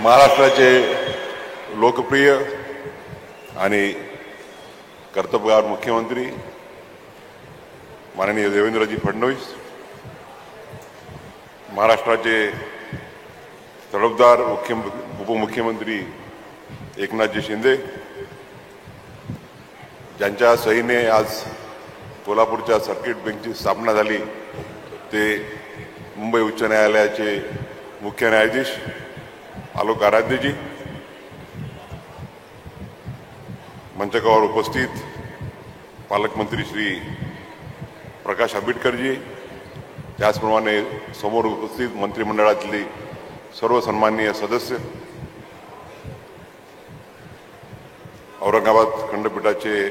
महाराष्ट्राचे लोकप्रिय आणि कर्तव्यगार मुख्यमंत्री माननीय देवेंद्रजी फडणवीस, महाराष्ट्राचे तडफदार उपमुख्यमंत्री एकनाथजी शिंदे, ज्यांच्या सहीने आज कोल्हापूरच्या सर्किट बेंचची स्थापना झाली, ते मुंबई उच्च न्यायालयाचे मुख्य न्यायाधीश आलोक आराध्यजी, मंचकावर उपस्थित पालकमंत्री श्री प्रकाश आंबेडकरजी, त्याचप्रमाणे समोर उपस्थित मंत्रिमंडळातली सर्व सन्माननीय सदस्य, औरंगाबाद खंडपीठाचे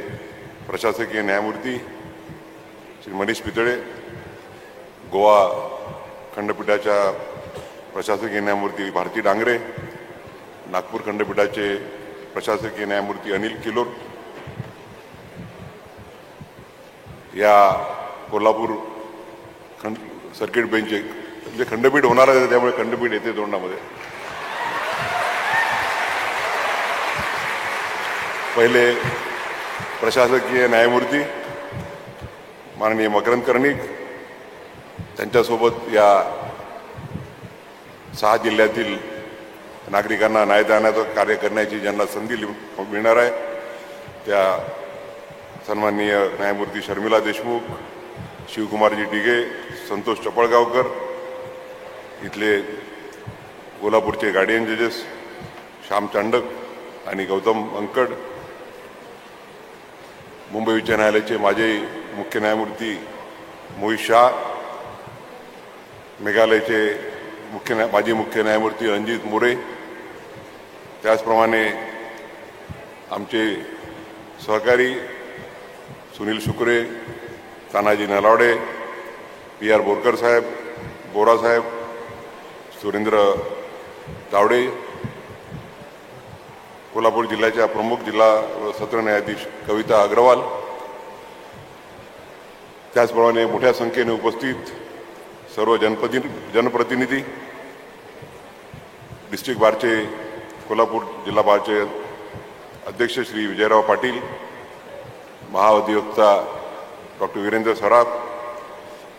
प्रशासकीय न्यायमूर्ती श्री मनीष पितळे, गोवा खंडपीठाच्या प्रशासकीय न्यायमूर्ती भारती डांगरे, नागपूर खंडपीठाचे प्रशासकीय न्यायमूर्ती अनिल किलोर, या कोल्हापूर सर्किट बेंच जे खंडपीठ होणार आहे त्यामुळे खंडपीठ येते तोंडामध्ये, पहिले प्रशासकीय न्यायमूर्ती माननीय मकरंद कर्णिक, त्यांच्यासोबत या 6 जिल्ह्यातील नागरिकांना न्याय देण्याचं कार्य करण्याची ज्यांना संधी मिळणार आहे त्या सन्माननीय न्यायमूर्ती शर्मिला देशमुख, शिवकुमारजी डिगे, संतोष चपळगावकर, इथले कोल्हापूरचे गार्डियन जजेस श्याम चांडक आणि गौतम अंकड, मुंबई उच्च न्यायालयाचे माजी मुख्य न्यायमूर्ती मोहित शाह, मेघालयचे माजी मुख्य न्यायमूर्ती रणजित मोरे, त्याचप्रमाणे आमचे सहकारी सुनील शुक्रे, तानाजी नलावडे, PR बोरकर साहेब, बोरा साहेब, सुरेंद्र तावडे, कोल्हापूर जिल्ह्याच्या प्रमुख जिल्हा सत्र न्यायाधीश कविता अग्रवाल, त्याचप्रमाणे मोठ्या संख्येने उपस्थित सर्व जनप्रतिनिधी, डिस्ट्रिक्ट बारचे कोल्हापूर जिल्हा बारचे अध्यक्ष श्री विजयराव पाटील, महाअधिवक्ता doctor Virendra Saraf,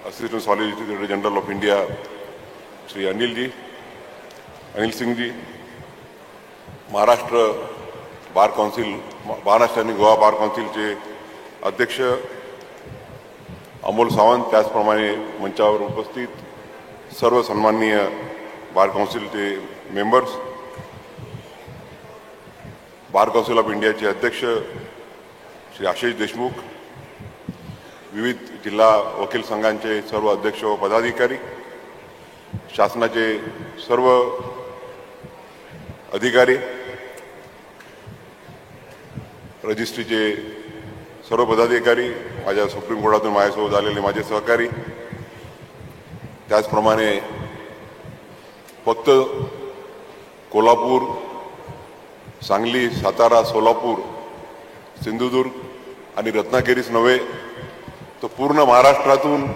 assistant solicitor general of India Shri Anil Singhji, Maharashtra bar council, Maharashtra आणि गोवा बार काउन्सिलचे अध्यक्ष अमोल सावंत, त्याचप्रमाणे मंचावर उपस्थित सर्व सन्माननीय बार काउन्सिलचे मेंबर्स, बार काउन्सिल ऑफ इंडियाचे अध्यक्ष श्री आशिष देशमुख, विविध जिल्हा वकील संघांचे सर्व अध्यक्ष व पदाधिकारी, शासनाचे सर्व अधिकारी, रजिस्ट्रीचे सर्व पदाधिकारी, माझ्या सुप्रीम कोर्टातून माझ्यासोबत आलेले माझे सहकारी, त्याचप्रमाणे फक्त कोल्हापूर, सांगली, सातारा, सोलापूर, सिंधुदुर्ग आणि रत्नागिरीच नव्हे तर पूर्ण महाराष्ट्रातून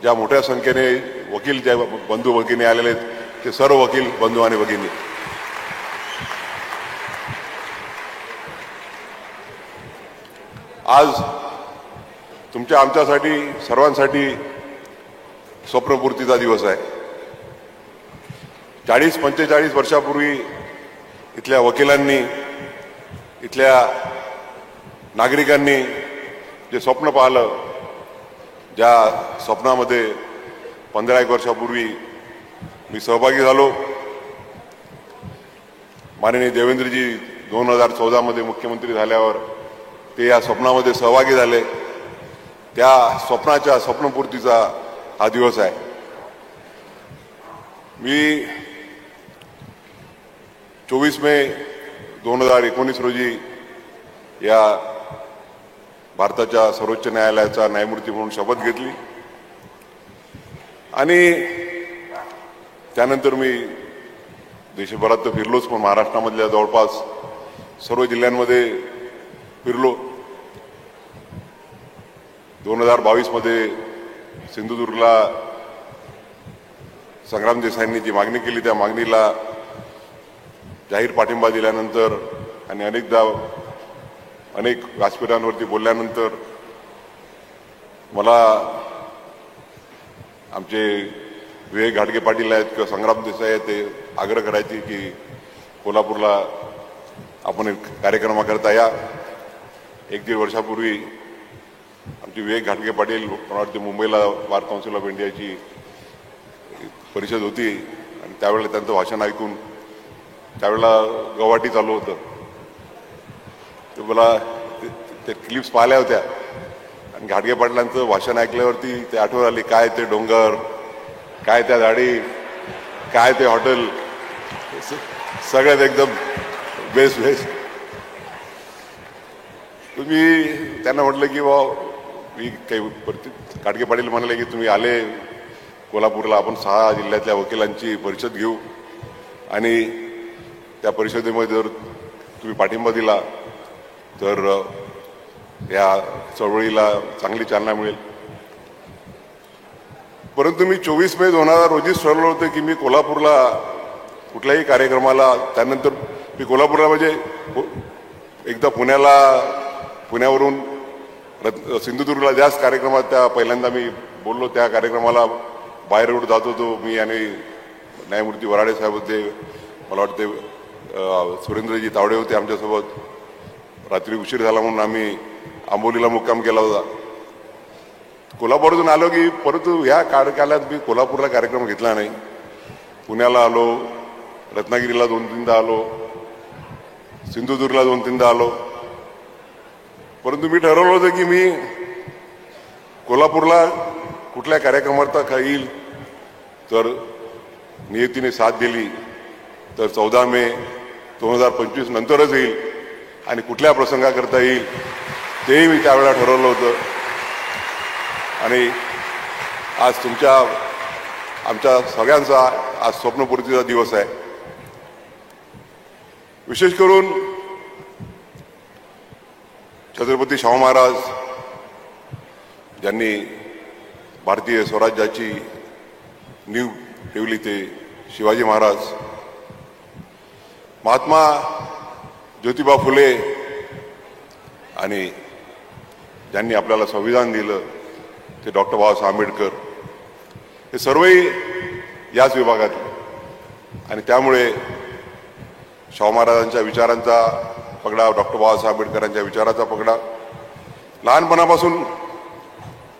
ज्या मोठ्या संख्येने वकील, ज्या बंधू भगिनी आलेले आहेत ते सर्व वकील बंधू आणि भगिनी, आज तुमच्या आमच्यासाठी सर्वांसाठी स्वप्नपूर्तीचा दिवस आहे. 40-45 वर्षापूर्वी इथल्या वकिलांनी, इथल्या नागरिकांनी जे स्वप्न पाहिलं, ज्या स्वप्नामध्ये 15 वर्षापूर्वी मी सहभागी झालो, माननीय देवेंद्रजी 2014 मध्ये मुख्यमंत्री झाल्यावर ते या स्वप्नामध्ये सहभागी झाले. त्या स्वप्नाच्या स्वप्नपूर्तीचा हा दिवस आहे. मी 24 मे 2019 रोजी या भारताच्या सर्वोच्च न्यायालयाचा न्यायमूर्ती म्हणून शपथ घेतली आणि त्यानंतर मी देशभरात तर फिरलोच, पण महाराष्ट्रामधल्या जवळपास सर्व जिल्ह्यांमध्ये फिरलो. 2022 मध्ये सिंधुदुर्गला संग्राम देसाईंनी जी मागणी केली त्या मागणीला जाहीर पाठिंबा दिल्यानंतर आणि अनेकदा अनेक व्यासपीठांवरती बोलल्यानंतर मला आमचे विवेक घाटगे पाटील आहेत किंवा संग्राम देसाई आहेत ते आग्रह करायचे की कोल्हापूरला आपण एक कार्यक्रमाकरता या. 1-1.5 वर्षापूर्वी आमचे विवेक घाटगे पाटील मला वाटते मुंबईला बार काउन्सिल ऑफ इंडियाची परिषद होती आणि त्यावेळेला त्यांचं भाषण ऐकून त्यावेळेला गवाटी चालू होतं. ते मला ते क्लिप्स पाहिल्या होत्या आणि घाटगे पाटलांचं भाषण ऐकल्यावरती ते आठवण आली. काय ते डोंगर, काय त्या झाडी, काय ते हॉटेल, सगळ्यात एकदम बेस्ट. तुम्ही त्यांना म्हटलं की मी काही घाटगे पाटील म्हणाले की तुम्ही आले कोल्हापूरला, आपण 6 जिल्ह्यातल्या वकिलांची परिषद घेऊ आणि त्या परिषदेमध्ये जर तुम्ही पाठिंबा दिला तर या चळवळीला चांगली चालना मिळेल. परंतु मी 24 मे 2000 रोजीच ठरवलं होतं की मी कोल्हापूरला कुठल्याही कार्यक्रमाला, त्यानंतर मी कोल्हापूरला म्हणजे एकदा पुण्यावरून सिंधुदुर्गला जास्त कार्यक्रमात त्या पहिल्यांदा मी बोललो. त्या कार्यक्रमाला बाय रोड जात होतो मी आणि न्यायमूर्ती वराडे साहेब होते, मला वाटते सुरेंद्रजी तावडे होते आमच्यासोबत. रात्री उशीर झाला म्हणून आम्ही आंबोलीला मुक्काम केला होता. कोल्हापूरतून आलो की परंतु ह्या काळात मी कोल्हापूरला कार्यक्रम घेतला नाही. पुण्याला आलो, रत्नागिरीला 2-3दा आलो, सिंधुदुर्गला 2-3दा आलो. परंतु मी ठरवलं होतं की मी कोल्हापूरला कुठल्या कार्यक्रमात येईल तर नियतीने साथ दिली तर 14 मे 2025 नंतरच येईल आणि कुठल्या प्रसंगाकरता येईल तेही मी त्यावेळेला ठरवलं होतं. आणि आज आमच्या सगळ्यांचा आज स्वप्नपूर्तीचा दिवस आहे. विशेष करून छत्रपती शाहू महाराज ज्यांनी भारतीय स्वराज्याची नीव ठेवली ते शिवाजी महाराज, महात्मा ज्योतिबा फुले आणि ज्यांनी आपल्याला संविधान दिलं ते डॉक्टर बाबासाहेब आंबेडकर, हे सर्वही याच विभागातले. आणि त्यामुळे शाहू महाराजांच्या विचारांचा पगडा, डॉक्टर बाबासाहेब आंबेडकरांच्या विचाराचा पगडा लहानपणापासून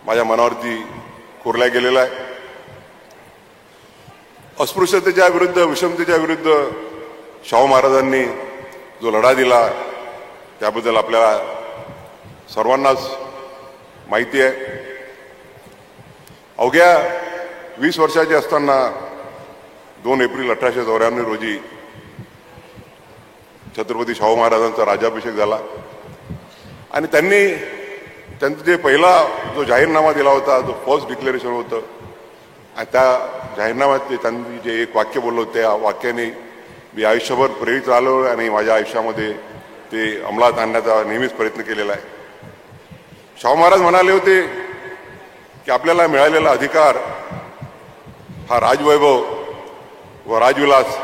माझ्या मनावरती कोरला गेलेला आहे. अस्पृश्यतेच्या विरुद्ध, विषमतेच्या विरुद्ध शाहू महाराजांनी जो लढा दिला त्याबद्दल आपल्याला सर्वांनाच माहिती आहे. अवघ्या 20 वर्षाचे असताना 2 एप्रिल 1894 रोजी छत्रपती शाहू महाराजांचा राज्याभिषेक झाला आणि त्यांचा जे पहिला जो जाहीरनामा दिला होता, जो फर्स्ट डिक्लेरेशन होतं, आणि त्या जाहीरनाम्यात त्यांनी जे एक वाक्य बोललो त्या वाक्याने मी आयुष्यभर प्रेरित राहिलो आणि माझ्या आयुष्यामध्ये ते अंमलात आणण्याचा नेहमीच प्रयत्न केलेला आहे. शाहू महाराज म्हणाले होते की आपल्याला मिळालेला अधिकार हा राजवैभव व राजविलास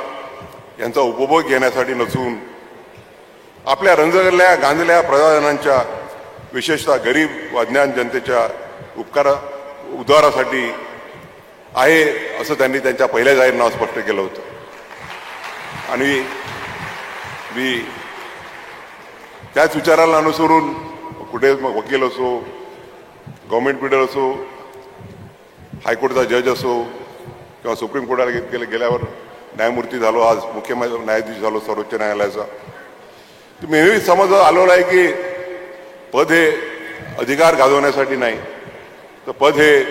यांचा उपभोग घेण्यासाठी नसून आपल्या रंजगल्या गांजल्या प्रजाजनांच्या, विशेषतः गरीब व अज्ञान जनतेच्या उद्धारासाठी आहे, असं त्यांनी त्यांच्या पहिल्या जाहीरनाम्यात स्पष्ट केलं होतं. आणि मी त्याच विचाराला अनुसरून कुठे वकील असो, गव्हर्नमेंट लीडर असो, हायकोर्टचा जज असो किंवा सुप्रीम कोर्टाला गेल्यावर न्यायमूर्ती झालो, आज मुख्य न्यायाधीश झालो सर्वोच्च न्यायालयाचा, मी नेहमी समज आलेला आहे की पद हे अधिकार गाजवण्यासाठी नाही, तर पद हे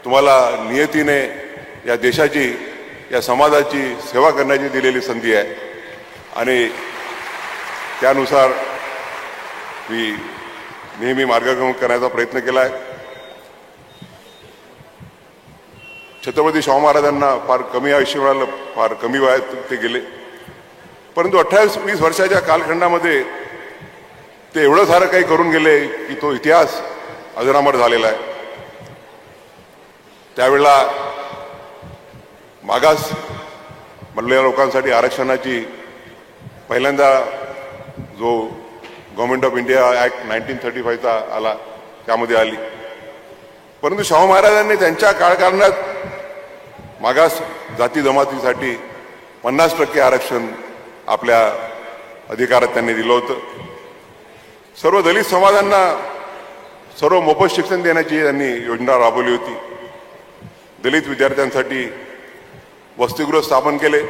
तुम्हाला नियतीने या देशाची, या समाजाची सेवा करण्याची दिलेली संधी आहे. आणि त्यानुसार मी नेहमी मार्गक्रमण करण्याचा प्रयत्न केला आहे. छत्रपती शाहू महाराजांना फार कमी आयुष्य मिळालं, फार कमी वयात ते गेले, परंतु 28-20 वर्षाच्या कालखंडामध्ये ते एवढं सारं काही करून गेले की तो इतिहास अजरामर झालेला आहे. त्यावेळेला मागास म्हणलेल्या लोकांसाठी आरक्षणाची पहिल्यांदा जो गव्हर्नमेंट ऑफ इंडिया ॲक्ट 1935चा आला त्यामध्ये आली. परंतु शाहू महाराजांनी त्यांच्या काळखंडात मागास जाती जमातीसाठी 50% आरक्षण आपल्या अधिकारात त्यांनी दिलं होतं. सर्व दलित समाजांना सर्व मोफत शिक्षण देण्याची त्यांनी योजना राबवली होती. दलित विद्यार्थ्यांसाठी वसतिगृह स्थापन केले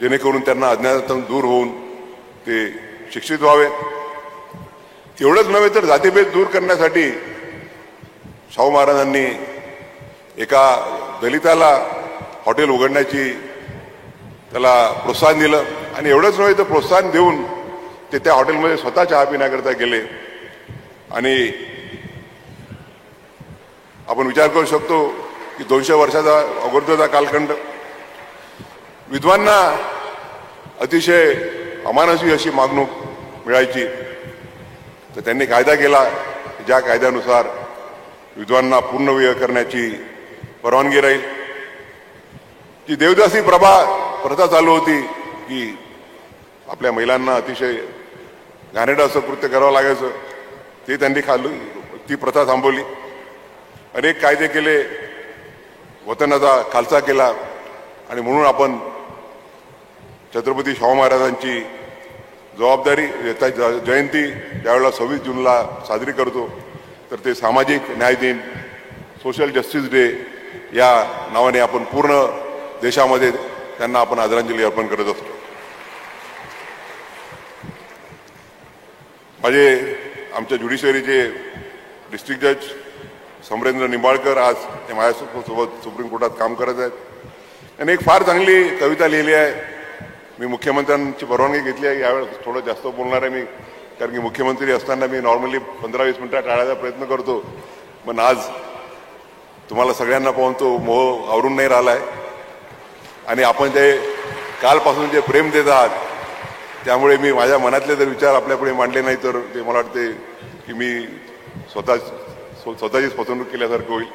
जेणेकरून त्यांना अज्ञानातून दूर होऊन ते शिक्षित व्हावे. एवढंच नव्हे तर जातीभेद दूर करण्यासाठी शाहू महाराजांनी एका दलिताला हॉटेल उघडण्याची त्याला प्रोत्साहन दिलं आणि एवढंच नव्हे तर प्रोत्साहन देऊन ते त्या हॉटेलमध्ये स्वतः चहा पिण्याकरता गेले. आणि आपण विचार करू शकतो की 200 वर्षाचा अगोदरचा कालखंड, विद्वांना अतिशय अमानुषी अशी मागणूक मिळायची, तर त्यांनी कायदा केला ज्या कायद्यानुसार विद्वांना पूर्ण विवाह करण्याची परवानगी राहील. जी देवदासी प्रथा चालू होती की आपल्या महिलांना अतिशय घाणेरडं असं कृत्य करावं लागायचं, ते त्यांनी ती प्रथा थांबवली. अनेक कायदे केले, वतनाचा खालसा केला. आणि म्हणून आपण छत्रपती शाहू महाराजांची जबाबदारी जयंती ज्यावेळेला 26 जूनला साजरी करतो तर ते सामाजिक न्याय दिन, सोशल जस्टिस डे या नावाने आपण पूर्ण देशामध्ये त्यांना आपण आदरांजली अर्पण करत असतो. आमच्या ज्युडिशरीचे डिस्ट्रिक्ट जज समरेंद्र निंबाळकर आज ते माझ्यासोबत सुप्रीम कोर्टात काम करत आहेत. त्यांनी एक फार चांगली कविता लिहिली आहे. मी मुख्यमंत्र्यांची परवानगी घेतली आहे, यावेळेस थोडं जास्त बोलणार आहे मी, कारण की मुख्यमंत्री असताना मी नॉर्मली 15-20 मिनिटं टाळायचा प्रयत्न करतो, पण आज तुम्हाला सगळ्यांना पाहून तो मोह आवरून नाही राहिला आहे. आणि आपण जे कालपासून जे प्रेम देत आहात त्यामुळे मी माझ्या मनातले जर विचार आपल्यापुढे मांडले नाही तर ते मला वाटते की मी स्वतःचीच फसवणूक केल्यासारखं होईल.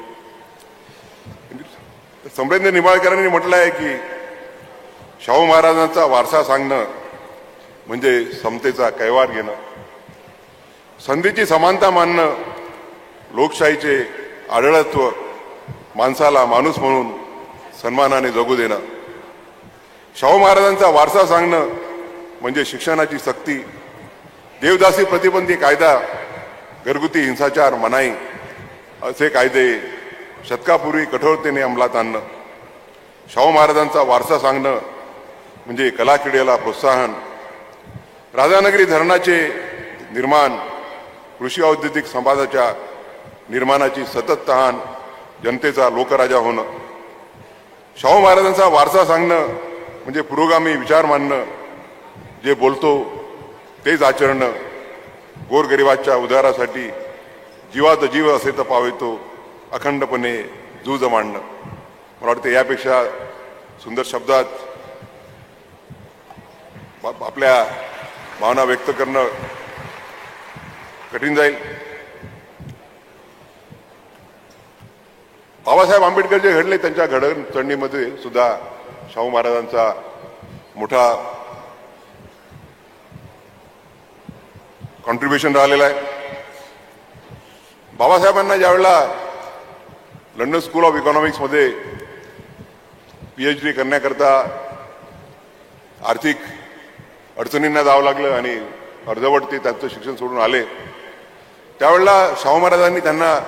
समरेंद्र निंबाळकरांनी म्हटलं आहे की शाहू महाराजांचा वारसा सांगणं म्हणजे समतेचा कैवार घेणं, संधीची समानता मानणं, लोकशाहीचे आढळत्व, माणसाला माणूस म्हणून सन्मानाने जगू देणं. शाहू महाराजांचा वारसा सांगणं म्हणजे शिक्षणाची सक्ती, देवदासी प्रतिबंधी कायदा, घरगुती हिंसाचार मनाई असे कायदे शतकापूर्वी कठोरतेने अंमलात आणणं. शाहू महाराजांचा वारसा सांगणं म्हणजे कलाक्रीडेला प्रोत्साहन, राधानगरी धरणाचे निर्माण, कृषी औद्योगिक समाजाच्या निर्माणाची सतत तहान, जनतेचा लोकराजा होणं. शाहू महाराजांचा वारसा सांगणं म्हणजे पुरोगामी विचार मांडणं, जे बोलतो तेच आचरणं, गोरगरिबाच्या उद्धारासाठी जीवात जीव असे तर पावेतो, अखंडपणे झूज मांडणं. मला वाटतं यापेक्षा सुंदर शब्दात आपल्या भावना व्यक्त करणं कठीण जाईल. बाबासाहेब आंबेडकर जे घडले त्यांच्या घडणचडणीमध्ये सुद्धा शाहू महाराजांचा मोठा कॉन्ट्रीब्युशन राहिलेला आहे. बाबासाहेबांना ज्यावेळेला लंडन स्कूल ऑफ इकॉनॉमिक्समध्ये PhD करण्याकरता आर्थिक अडचणींना जावं लागलं आणि अर्धवट ते त्यांचं शिक्षण सोडून आले, त्यावेळेला शाहू महाराजांनी त्यांना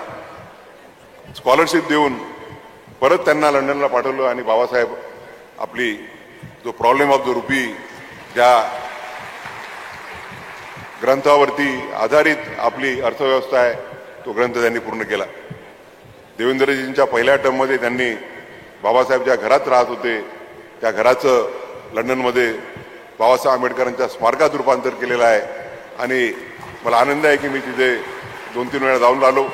स्कॉलरशिप देऊन परत त्यांना लंडनला पाठवलं. आणि बाबासाहेब आपली जो प्रॉब्लेम ऑफ द रुपी ज्या ग्रंथावरती आधारित आपली अर्थव्यवस्था आहे तो ग्रंथ त्यांनी पूर्ण केला. देवेंद्रजींच्या पहिल्या टर्ममध्ये त्यांनी बाबासाहेब ज्या घरात राहत होते त्या घराचं लंडनमध्ये बाबासाहेब आंबेडकरांच्या स्मारकात रूपांतर केलेलं आहे. आणि मला आनंद आहे की मी तिथे 2-3 वेळा जाऊन आलो.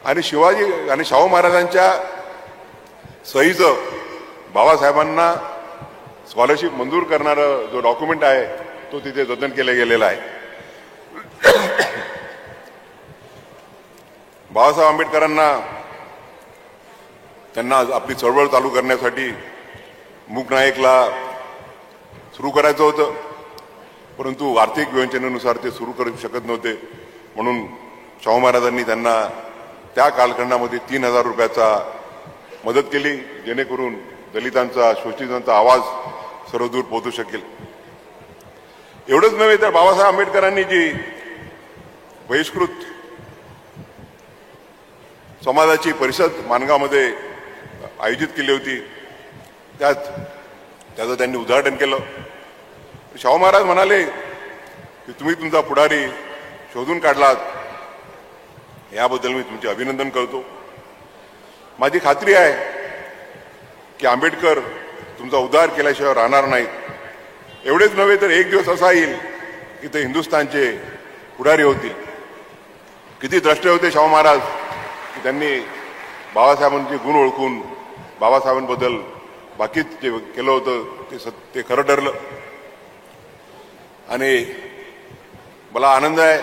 आणि शिवाजी आणि शाहू महाराजांच्या सहीचं बाबासाहेबांना स्कॉलरशिप मंजूर करणारं जो डॉक्युमेंट आहे तो तिथे जतन केला गेलेला आहे. बाबासाहेब आंबेडकरांना त्यांना आपली चळवळ चालू करण्यासाठी मूक नायकला सुरू करायचं होतं, परंतु आर्थिक विवेचनेनुसार ते सुरू करू शकत नव्हते. म्हणून शाहू महाराजांनी त्यांना त्या कालखंडामध्ये 3,000 रुपयाचा मदत केली, जेणेकरून दलितांचा, शोषितांचा आवाज सर्वदूर पोहोचू शकेल. एवढंच नव्हे तर बाबासाहेब आंबेडकरांनी जी बहिष्कृत समाजाची परिषद माणगावमध्ये आयोजित केली होती, त्याचं त्यांनी उद्घाटन केलं. शाहू महाराज म्हणाले की तुम्ही तुमचा पुढारी शोधून काढलात, याबद्दल मी तुमचे अभिनंदन करतो. माझी खात्री आहे की आंबेडकर तुमचा उद्धार केल्याशिवाय राहणार नाहीत. एवढेच नव्हे तर एक दिवस असा येईल की ते हिंदुस्थानचे पुढारी होतील. किती द्रष्टे होते शाहू महाराज की त्यांनी बाबासाहेबांचे गुण ओळखून बाबासाहेबांबद्दल बाकीच जे केलं होतं ते खरं ठरलं. आणि मला आनंद आहे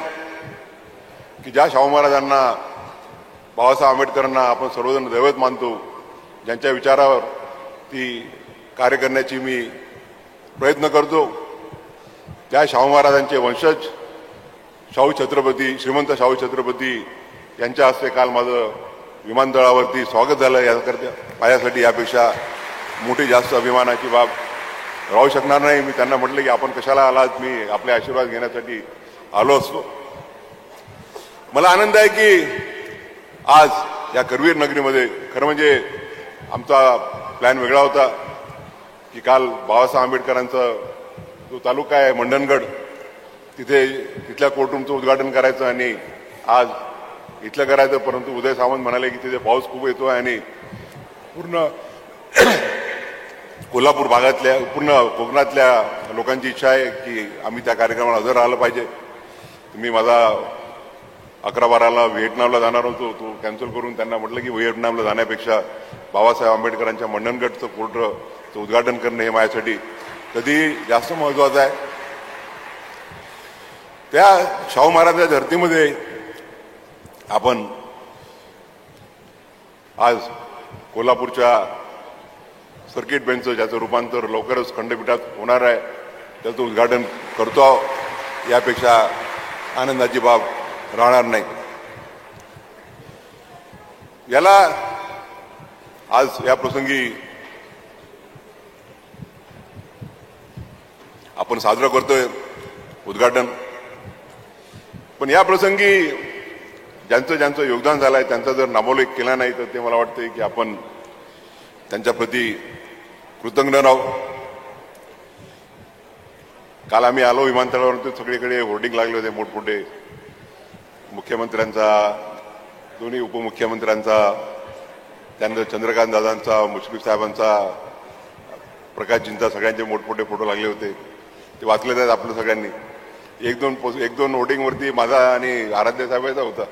की ज्या शाहू महाराजांना, बाबासाहेब आंबेडकरांना आपण सर्वजण दैवत मानतो, ज्यांच्या विचारावर ती कार्य करण्याची मी प्रयत्न करतो, त्या शाहू महाराजांचे वंशज शाहू छत्रपती, श्रीमंत शाहू छत्रपती यांच्या हस्ते काल माझं विमानतळावरती स्वागत झालं. याकरता माझ्यासाठी यापेक्षा मोठी जास्त अभिमानाची बाब राहू शकणार नाही. मी त्यांना म्हटलं की आपण कशाला आलात, मी आपले आशीर्वाद घेण्यासाठी आलो असतो. मला आनंद आहे की आज या करवीर नगरीमध्ये, खरं म्हणजे आमचा प्लॅन वेगळा होता की काल बाबासाहेब आंबेडकरांचा जो तालुका आहे मंडणगड, तिथल्या कोर्टरूमचं उद्घाटन करायचं आणि आज इथलं करायचं. परंतु उदय सामंत म्हणाले की तिथे पाऊस खूप येतो आहे आणि पूर्ण कोल्हापूर भागातल्या, पूर्ण कोकणातल्या लोकांची इच्छा आहे की आम्ही त्या कार्यक्रमाला हजर राहिलं पाहिजे. तुम्ही माझा 11-12ला व्हिएतनामला जाणार होतो, तो कॅन्सल करून त्यांना म्हटलं की व्हिएतनामला जाण्यापेक्षा बाबासाहेब आंबेडकरांच्या मंडणगडचं कोर्टचं उद्घाटन करणं हे माझ्यासाठी कधी जास्त महत्वाचं आहे. त्या शाहू महाराजांच्या धर्तीमध्ये आपण आज कोल्हापूरच्या सर्किट बेंचचं, ज्याचं रूपांतर लवकरच खंडपीठात होणार आहे, त्याचं उद्घाटन करतो. यापेक्षा आनंदाची बाब राहणार नाही. याला आज या प्रसंगी आपण साजरं करतोय उद्घाटन. पण या प्रसंगी ज्यांचं योगदान झालंय त्यांचा जर नामोल्लेख केला नाही तर ते मला वाटतंय की आपण त्यांच्या प्रती कृतज्ञ राहू. काल आम्ही आलो विमानतळावरती, सगळीकडे होर्डिंग लागले होते मोठमोठे, मुख्यमंत्र्यांचा, दोन्ही उपमुख्यमंत्र्यांचा, त्यानंतर चंद्रकांत दादांचा, मुश्रीफ साहेबांचा, प्रकाशजींचा, सगळ्यांचे मोठमोठे फोटो लागले होते. ते वाचले आहेत आपल्या सगळ्यांनी. एक दोन होर्डिंगवरती माझा आणि आराध्य साहेबांचा होता.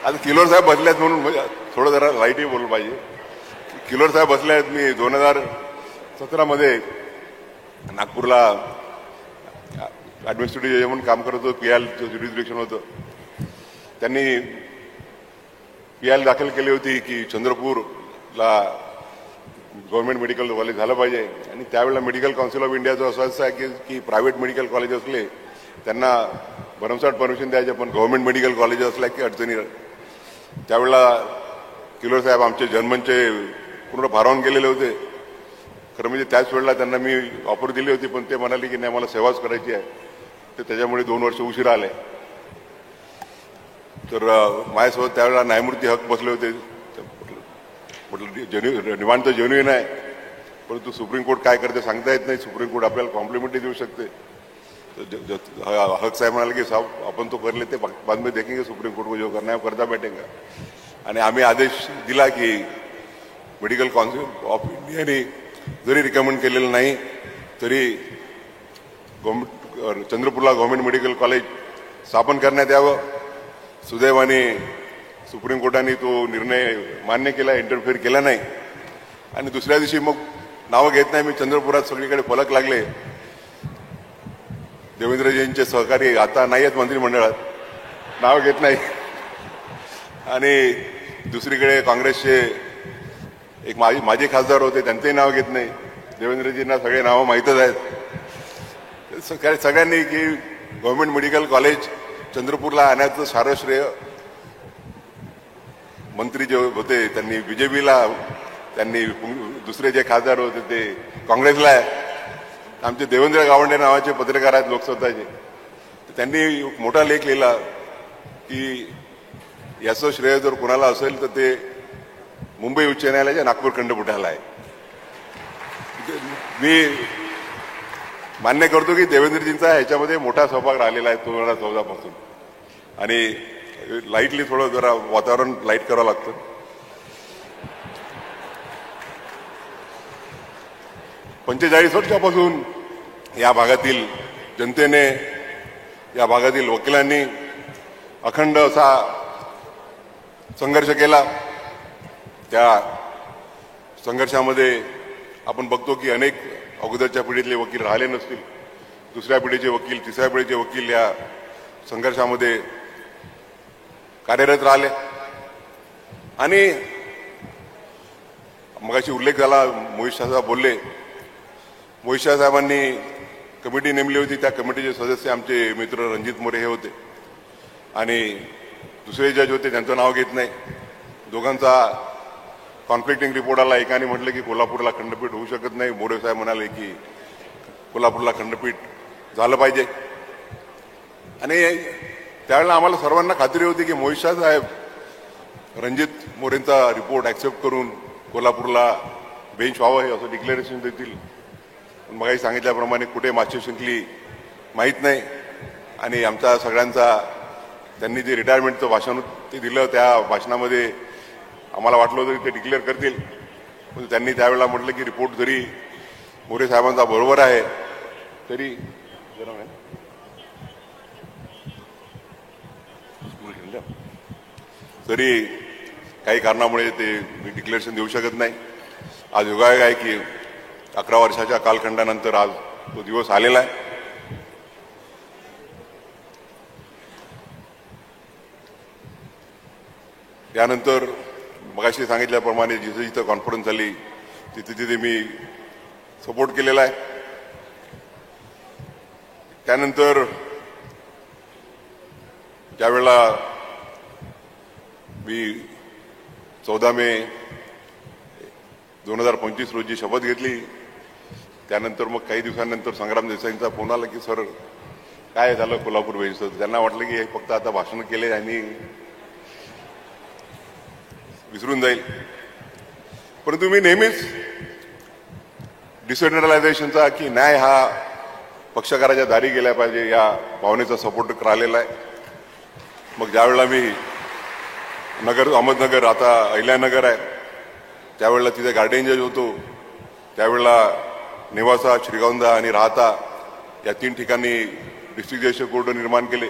आता किलोर साहेब बसले आहेत म्हणून थोडं जरा लाईटही बोललं पाहिजे. किलोर साहेब बसले आहेत. मी 2017मध्ये नागपूरला ॲडमिनिस्ट्रेटिव्ह जज म्हणून काम करत होतो. PILचं ज्युरिडिक्शन होतं. त्यांनी PIL दाखल केली होती की चंद्रपूरला गव्हर्नमेंट मेडिकल कॉलेज झालं पाहिजे. आणि त्यावेळेला मेडिकल काउन्सिल ऑफ इंडियाचं असं आहे की प्रायव्हेट मेडिकल कॉलेज असले त्यांना भरमसाठ परमिशन द्यायचे, पण गव्हर्नमेंट मेडिकल कॉलेज असल्या की अडचणी. त्यावेळेला किलोर साहेब आमचे जर्मनचे पूर्ण भारावून गेलेले होते. खरं म्हणजे त्याच वेळेला त्यांना मी ऑफर दिली होती, पण ते म्हणाले की नाही मला सेवाच करायची आहे. तर त्याच्यामुळे 2 वर्ष उशिरा आले. तर माझ्यासोबत त्यावेळेला न्यायमूर्ती हक बसले होते. म्हटलं निवांत जेन्युइन आहे, परंतु सुप्रीम कोर्ट काय करते सांगता येत नाही. सुप्रीम कोर्ट आपल्याला कॉम्प्लिमेंटरी देऊ शकते. हक साहेब म्हणाले की साहब अपन तो कर लेते, बाद में देखेंगे सुप्रीम कोर्ट को जो करना है वो करता बैठेगा. आणि आम्ही आदेश दिला की मेडिकल काउन्सिल ऑफ इंडियाने जरी रिकमेंड केलेलं नाही तरी चंद्रपूरला गव्हर्नमेंट मेडिकल कॉलेज स्थापन करण्यात यावं. सुदैवाने सुप्रीम कोर्टाने तो निर्णय मान्य केला, इंटरफेअर केला नाही. आणि दुसऱ्या दिवशी मग नावं घेत नाही मी, चंद्रपुरात सगळीकडे फलक लागले. देवेंद्रजींचे सहकारी आता नाही आहेत मंत्रिमंडळात, नाव घेत नाही. आणि दुसरीकडे काँग्रेसचे एक माझे खासदार होते, त्यांचंही नाव घेत नाही. देवेंद्रजींना सगळे नावं माहीतच आहेत. सगळ्यांनी की गव्हर्नमेंट मेडिकल कॉलेज चंद्रपूरला आणण्याचं सारं श्रेय मंत्री जे होते त्यांनी बीजेपीला, त्यांनी दुसरे जे खासदार होते ते काँग्रेसला आहे. आमचे देवेंद्र गावंडे नावाचे पत्रकार आहेत लोकसत्ताचे, त्यांनी मोठा लेख लिहिला की याचं श्रेय जर कुणाला असेल तर ते मुंबई उच्च न्यायालयाच्या नागपूर खंडपीठाला आहे. मी मान्य करतो की देवेंद्रजींचा ह्याच्यामध्ये मोठा सहभाग राहिलेला आहे 2014 पासून. आणि लाईटली थोडं जरा वातावरण लाईट करावं लागतं. पंचेचाळीस वर्षापासून या भागातील जनतेने, या भागातील वकिलांनी अखंड असा संघर्ष केला. त्या संघर्षामध्ये आपण बघतो की अनेक अगोदरच्या पिढीतले वकील राहिले नसतील, दुसऱ्या पिढीचे वकील, तिसऱ्या पिढीचे वकील या संघर्षामध्ये कार्यरत राहिले. आणि मगाशी उल्लेख झाला, मोहित शाह साहेब बोलले, मोहित शाह साहेबांनी कमिटी नेमली होती. त्या कमिटीचे सदस्य आमचे मित्र रणजित मोरे हे होते आणि दुसरे जज होते, त्यांचं नाव घेत नाही. दोघांचा कॉन्फ्लिक्टिंग रिपोर्ट आला. एकाने म्हटलं की कोल्हापूरला खंडपीठ होऊ शकत नाही, मोरे साहेब म्हणाले की कोल्हापूरला खंडपीठ झालं पाहिजे. आणि त्यावेळेला आम्हाला सर्वांना खात्री होती की मोहित शाह साहेब रणजित मोरेंचा रिपोर्ट ॲक्सेप्ट करून कोल्हापूरला बेंच व्हावं हे असं डिक्लेरेशन देतील. पण मगाही सांगितल्याप्रमाणे कुठे मागची शिंकली माहीत नाही. आणि आमचा सगळ्यांचा त्यांनी जे रिटायरमेंटचं भाषण ते दिलं, त्या भाषणामध्ये आम्हाला वाटलं होतं की ते डिक्लेअर करतील. पण त्यांनी त्यावेळेला म्हटलं की रिपोर्ट जरी मोरे साहेबांचा बरोबर आहे तरी काही कारणामुळे ते मी डिक्लेरेशन देऊ शकत नाही. आज योगायोग आहे की 11 वर्षाच्या कालखंडानंतर आज तो दिवस आलेला आहे. त्यानंतर मगाशी सांगितल्याप्रमाणे जिथे जिथं कॉन्फरन्स झाली तिथे तिथे मी सपोर्ट केलेला आहे. त्यानंतर ज्यावेळेला मी 14 मे 2025 रोजी शपथ घेतली, त्यानंतर मग काही दिवसांनंतर संग्राम देसाईंचा फोन आला की सर काय झालं कोल्हापूर बेंचचं. त्यांना वाटलं की हे फक्त आता भाषण केले आणि विसरून जाईल. परंतु मी नेहमीच डिसेंट्रलायझेशनचा की न्याय हा पक्षकाराच्या दारी गेला पाहिजे या भावनेचा सपोर्ट राहिलेला आहे. मग ज्यावेळेला मी अहमदनगर, आता अहिल्यानगर आहे, त्यावेळेला तिथे गार्डियन जज होतो, त्यावेळेला नेवासा, श्रीगोंदा आणि राहता या 3 ठिकाणी डिस्ट्रिक्ट जज कोर्ट निर्माण केले.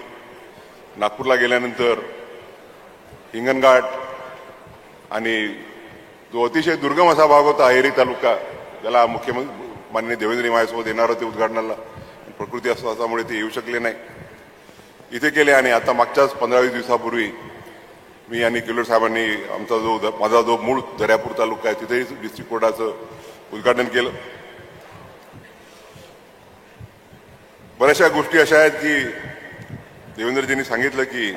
नागपूरला गेल्यानंतर हिंगणघाट आणि जो अतिशय दुर्गम असा भाग होता अहेरी तालुका, ज्याला मुख्यमंत्री माननीय देवेंद्र माझ्यासोबत येणार होते उद्घाटनाला, प्रकृती असल्यामुळे ते येऊ शकले नाही, इथे केले. आणि आता मागच्याच 15-20 दिवसापूर्वी मी आणि किल्लोर साहेबांनी माझा जो मूळ दर्यापूर तालुका आहे तिथेही डिस्ट्रिक्ट कोर्टाचं उद्घाटन केलं. बऱ्याचशा गोष्टी अशा आहेत की देवेंद्रजींनी सांगितलं की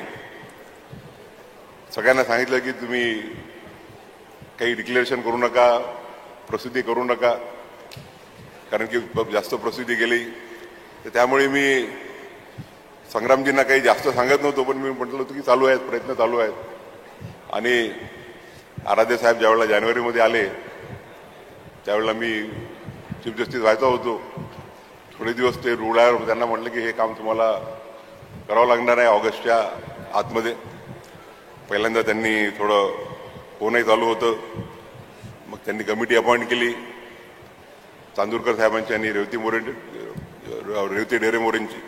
सगळ्यांना सांगितलं की तुम्ही काही डिक्लेरेशन करू नका, प्रसिद्धी करू नका, कारण की जास्त प्रसिद्धी गेली. तर त्यामुळे मी संग्रामजींना काही जास्त सांगत नव्हतो, पण मी म्हटलं होतं की चालू आहेत, प्रयत्न चालू आहेत. आणि आराध्य साहेब ज्यावेळेला जानेवारीमध्ये आले त्यावेळेला मी चीफ जस्टिस व्हायचा होतो. थोडे दिवस ते रुळावर, त्यांना म्हटलं की हे काम तुम्हाला करावं लागणार आहे ऑगस्टच्या आतमध्ये. पहिल्यांदा त्यांनी थोडं फोनही चालू होतं. मग त्यांनी कमिटी अपॉइंट केली चांदूरकर साहेबांची आणि रेवती डेरे मोरेंची,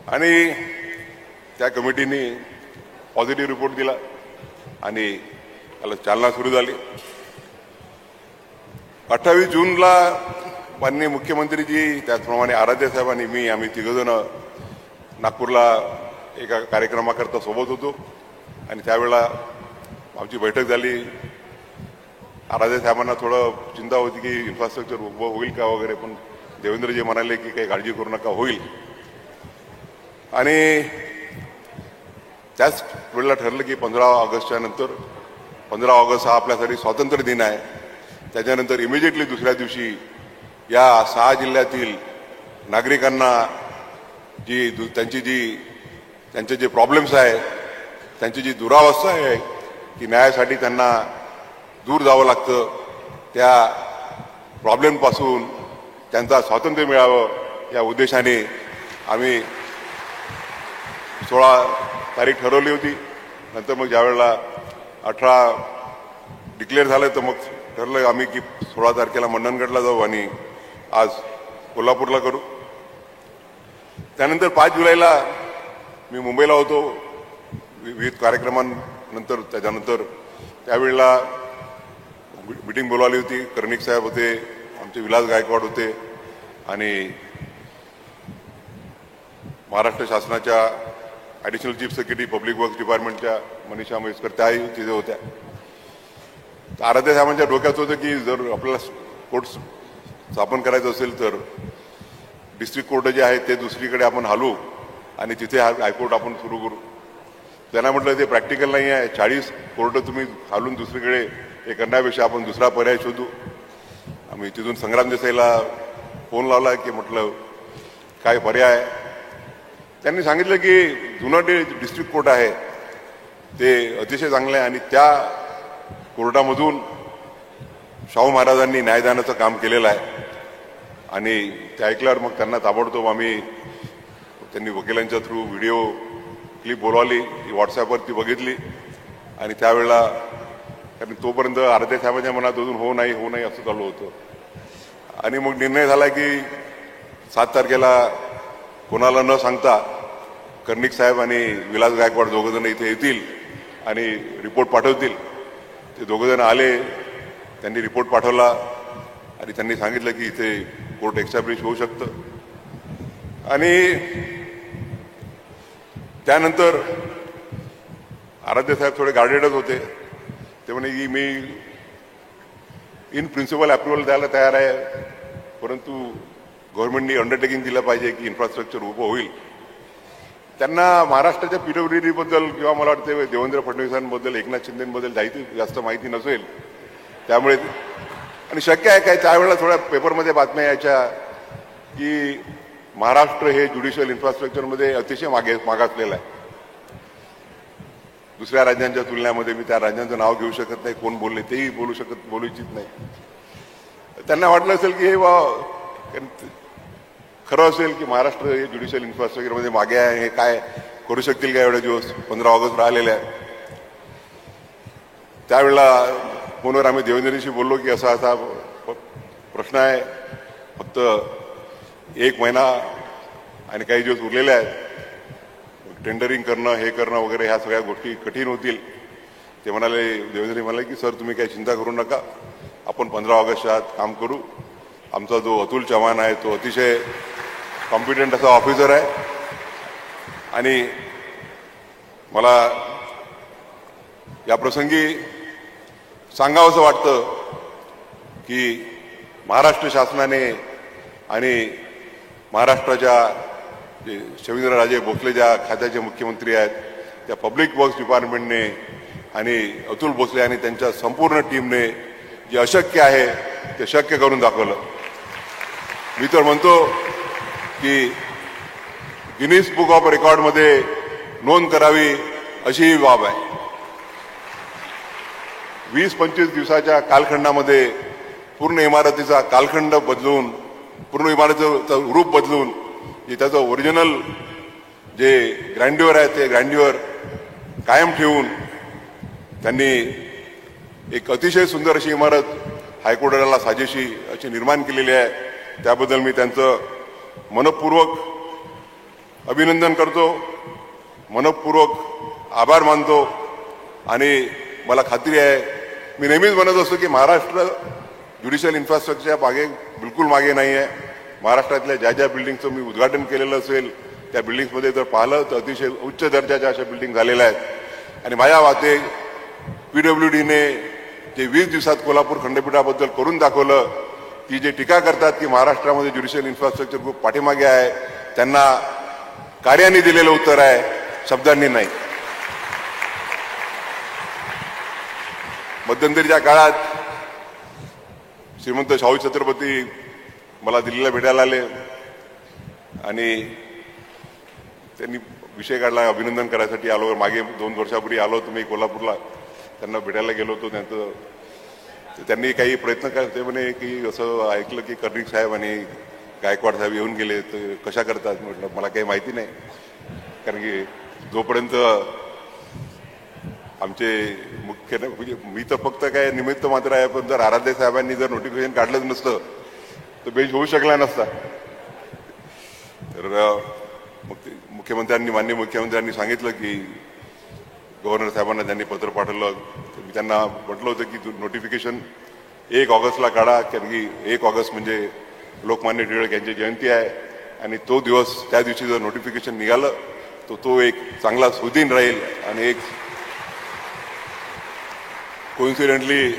आणि त्या कमिटीने पॉझिटिव्ह रिपोर्ट दिला आणि त्याला चालना सुरू झाली. 28 जूनला माननीय मुख्यमंत्रीजी, त्याचप्रमाणे आराध्य साहेब आणि मी, आम्ही तिघजण नागपूरला एका कार्यक्रमाकरता सोबत होतो. आणि त्यावेळेला आमची बैठक झाली. आराध्य साहेबांना थोडं चिंता होती की इन्फ्रास्ट्रक्चर उभं होईल का वगैरे, पण देवेंद्रजी म्हणाले की काही काळजी करू नका, होईल. आणि त्याच वेळेला ठरलं की 15 ऑगस्टच्या नंतर, 15 ऑगस्ट हा आपल्यासाठी स्वातंत्र्य दिन आहे, त्याच्यानंतर इमिजिएटली दुसऱ्या दिवशी या 6 जिल्ह्यातील नागरिकांना त्यांचे जे प्रॉब्लेम्स आहे, त्यांची जी दुरावस्था आहे की न्यायासाठी त्यांना दूर जावं लागतं, त्या प्रॉब्लेमपासून त्यांचा स्वातंत्र्य मिळावं या उद्देशाने आम्ही 16 तारीख ठरवली होती. नंतर मग ज्यावेळेला 18 डिक्लेअर झालं तर मग ठरलं आम्ही की 16 तारखेला मंडणगडला जाऊ आणि आज कोल्हापूरला करू. त्यानंतर 5 जुलैला मी मुंबईला होतो विविध कार्यक्रमांनंतर. त्याच्यानंतर त्यावेळेला मीटिंग बोलावली होती. कर्णिक साहेब होते, आमचे विलास गायकवाड होते आणि महाराष्ट्र शासनाच्या additional chief secretary public works डिपार्टमेंटच्या मनीषा म्हैसकर त्याही तिथे होत्या. आराध्य साहेबांच्या डोक्यात होतं की जर आपल्याला कोर्ट स्थापन करायचं असेल तर डिस्ट्रिक्ट कोर्ट जे आहे ते दुसरीकडे आपण हलवू आणि तिथे हायकोर्ट आपण सुरू करू. त्यांना म्हटलं ते प्रॅक्टिकल नाही आहे, 40 कोर्ट तुम्ही हलवून दुसरीकडे हे करण्यापेक्षा आपण दुसरा पर्याय शोधू. आम्ही तिथून संग्राम देसाईला फोन लावला की म्हटलं काय पर्याय आहे. त्यांनी सांगितलं की जुनं जे डिस्ट्रिक्ट कोर्ट आहे ते अतिशय चांगलं आहे आणि त्या कोर्टामधून शाहू महाराजांनी न्यायदानाचं काम केलेलं आहे. आणि ते ऐकल्यावर मग त्यांना ताबडतोब त्यांनी वकिलांच्या थ्रू व्हिडिओ क्लिप बोलावली, ती व्हॉट्सॲपवरती बघितली आणि त्यावेळेला कारण तोपर्यंत आराध्य साहेबांच्या मनात अजून हो नाही असं चालू होतं. आणि मग निर्णय झाला की 7 तारखेला कोणाला न सांगता कर्णिक साहेब आणि विलास गायकवाड दोघंजण इथे येतील आणि रिपोर्ट पाठवतील. ते दोघंजण आले, त्यांनी रिपोर्ट पाठवला आणि त्यांनी सांगितलं की इथे कोर्ट एस्टॅब्लिश होऊ शकतं. आणि त्यानंतर आराध्य साहेब थोडे गार्डेडच होते. ते म्हणे की मी इन प्रिन्सिपल अप्रुव्हल द्यायला तयार आहे, परंतु गव्हर्नमेंटनी अंडरटेकिंग दिलं पाहिजे की इन्फ्रास्ट्रक्चर उभं होईल. त्यांना महाराष्ट्राच्या PWD बद्दल किंवा मला वाटते देवेंद्र फडणवीसांबद्दल, एकनाथ शिंदेबद्दल जास्त माहिती नसेल. त्यामुळे आणि शक्य आहे काय त्यावेळेला थोड्या पेपरमध्ये बातम्या यायच्या की महाराष्ट्र हे ज्युडिशियल इन्फ्रास्ट्रक्चरमध्ये अतिशय मागासलेलं आहे. दुसऱ्या राज्यांच्या तुलनेमध्ये मी त्या राज्यांचं नाव घेऊ शकत नाही, कोण बोलले तेही बोलू इच्छित नाही. त्यांना वाटलं असेल की हे खरं असेल की महाराष्ट्र हे ज्युडिशियल इन्फ्रास्ट्रक्चरमध्ये मागे आहे, हे काय करू शकतील का एवढे दिवस, 15 ऑगस्ट राहिलेले आहे. त्यावेळेला फोनवर आम्ही देवेंद्रजीशी बोललो की असा प्रश्न आहे, फक्त 1 महिना आणि काही दिवस उरलेले आहेत, टेंडरिंग करणं, हे करणं वगैरे ह्या सगळ्या गोष्टी कठीण होतील. ते म्हणाले, देवेंद्रजी म्हणाले की सर तुम्ही काही चिंता करू नका, आपण 15 ऑगस्टच्या आत काम करू. आमचा जो अतुल चव्हाण आहे तो अतिशय कॉम्पिटंट असा ऑफिसर आहे आणि मला या प्रसंगी सांगावंसं वाटतं की महाराष्ट्र शासनाने आणि महाराष्ट्राच्या जे शवेंद्रराजे भोसले ज्या खात्याचे मुख्यमंत्री आहेत त्या पब्लिक वर्क्स डिपार्टमेंटने आणि अतुल भोसले आणि त्यांच्या संपूर्ण टीमने जे अशक्य आहे ते शक्य करून दाखवलं. मी तर म्हणतो की गिनीज बुक ऑफ रेकॉर्डमध्ये नोंद करावी अशी ही बाब आहे. 20-25 दिवसाच्या कालखंडामध्ये पूर्ण इमारतीचा कालखंड बदलून, पूर्ण इमारतीचं रूप बदलून, जे त्याचं ओरिजिनल जे ग्रँड्युअर आहे ते ग्रँड्युअर कायम ठेवून त्यांनी एक अतिशय सुंदर अशी इमारत हायकोर्टाला साजेशी अशी निर्माण केलेली आहे. त्याबद्दल मी त्यांचं मनपूर्वक अभिनंदन करतो, मनपूर्वक आभार मानतो. आणि मला खात्री आहे, मी नेहमीच म्हणत असतो की महाराष्ट्र ज्युडिशियल इन्फ्रास्ट्रक्चरच्या मागे बिलकुल मागे नाही आहे. महाराष्ट्रातल्या ज्या बिल्डिंगचं मी उद्घाटन केलेलं असेल त्या बिल्डिंग्समध्ये जर पाहिलं तर अतिशय उच्च दर्जाच्या अशा बिल्डिंग झालेल्या आहेत. आणि माझ्या वाटे PWDने जे 20 दिवसात कोल्हापूर खंडपीठाबद्दल करून दाखवलं, ती जे टीका करतात की महाराष्ट्रामध्ये ज्युडिशियल इन्फ्रास्ट्रक्चर खूप पाठीमागे आहे, त्यांना कार्याने दिलेलं उत्तर आहे, शब्दांनी नाही. मध्यंतरीच्या काळात श्रीमंत शाहू छत्रपती मला दिल्लीला भेटायला आले आणि त्यांनी विषय काढला अभिनंदन करायसाठी आलो. मागे 2 वर्षापूर्वी आलो होतो मी कोल्हापूरला, त्यांना भेटायला गेलो होतो. त्यांनी काही प्रयत्न करते म्हणे की असं ऐकलं की कर्णिक साहेब आणि गायकवाड साहेब येऊन गेले, तर कशा करतात म्हटलं मला काही माहिती नाही, कारण की जोपर्यंत आमचे मुख्य मी तर फक्त काय निमित्त मात्र आहे, पण जर आराध्य साहेबांनी जर नोटिफिकेशन काढलंच नसतं तर बेंच होऊ शकला नसता. तर माननीय मुख्यमंत्र्यांनी सांगितलं की गव्हर्नर साहेबांना त्यांनी पत्र पाठवलं. मी त्यांना म्हटलं होतं की नोटिफिकेशन 1 ऑगस्टला काढा, कारण की 1 ऑगस्ट म्हणजे लोकमान्य टिळक यांची जयंती आहे आणि तो दिवस, त्या दिवशी जर नोटिफिकेशन निघालं तर तो एक चांगला सुदिन राहील. आणि एक कोइन्सिडेंटली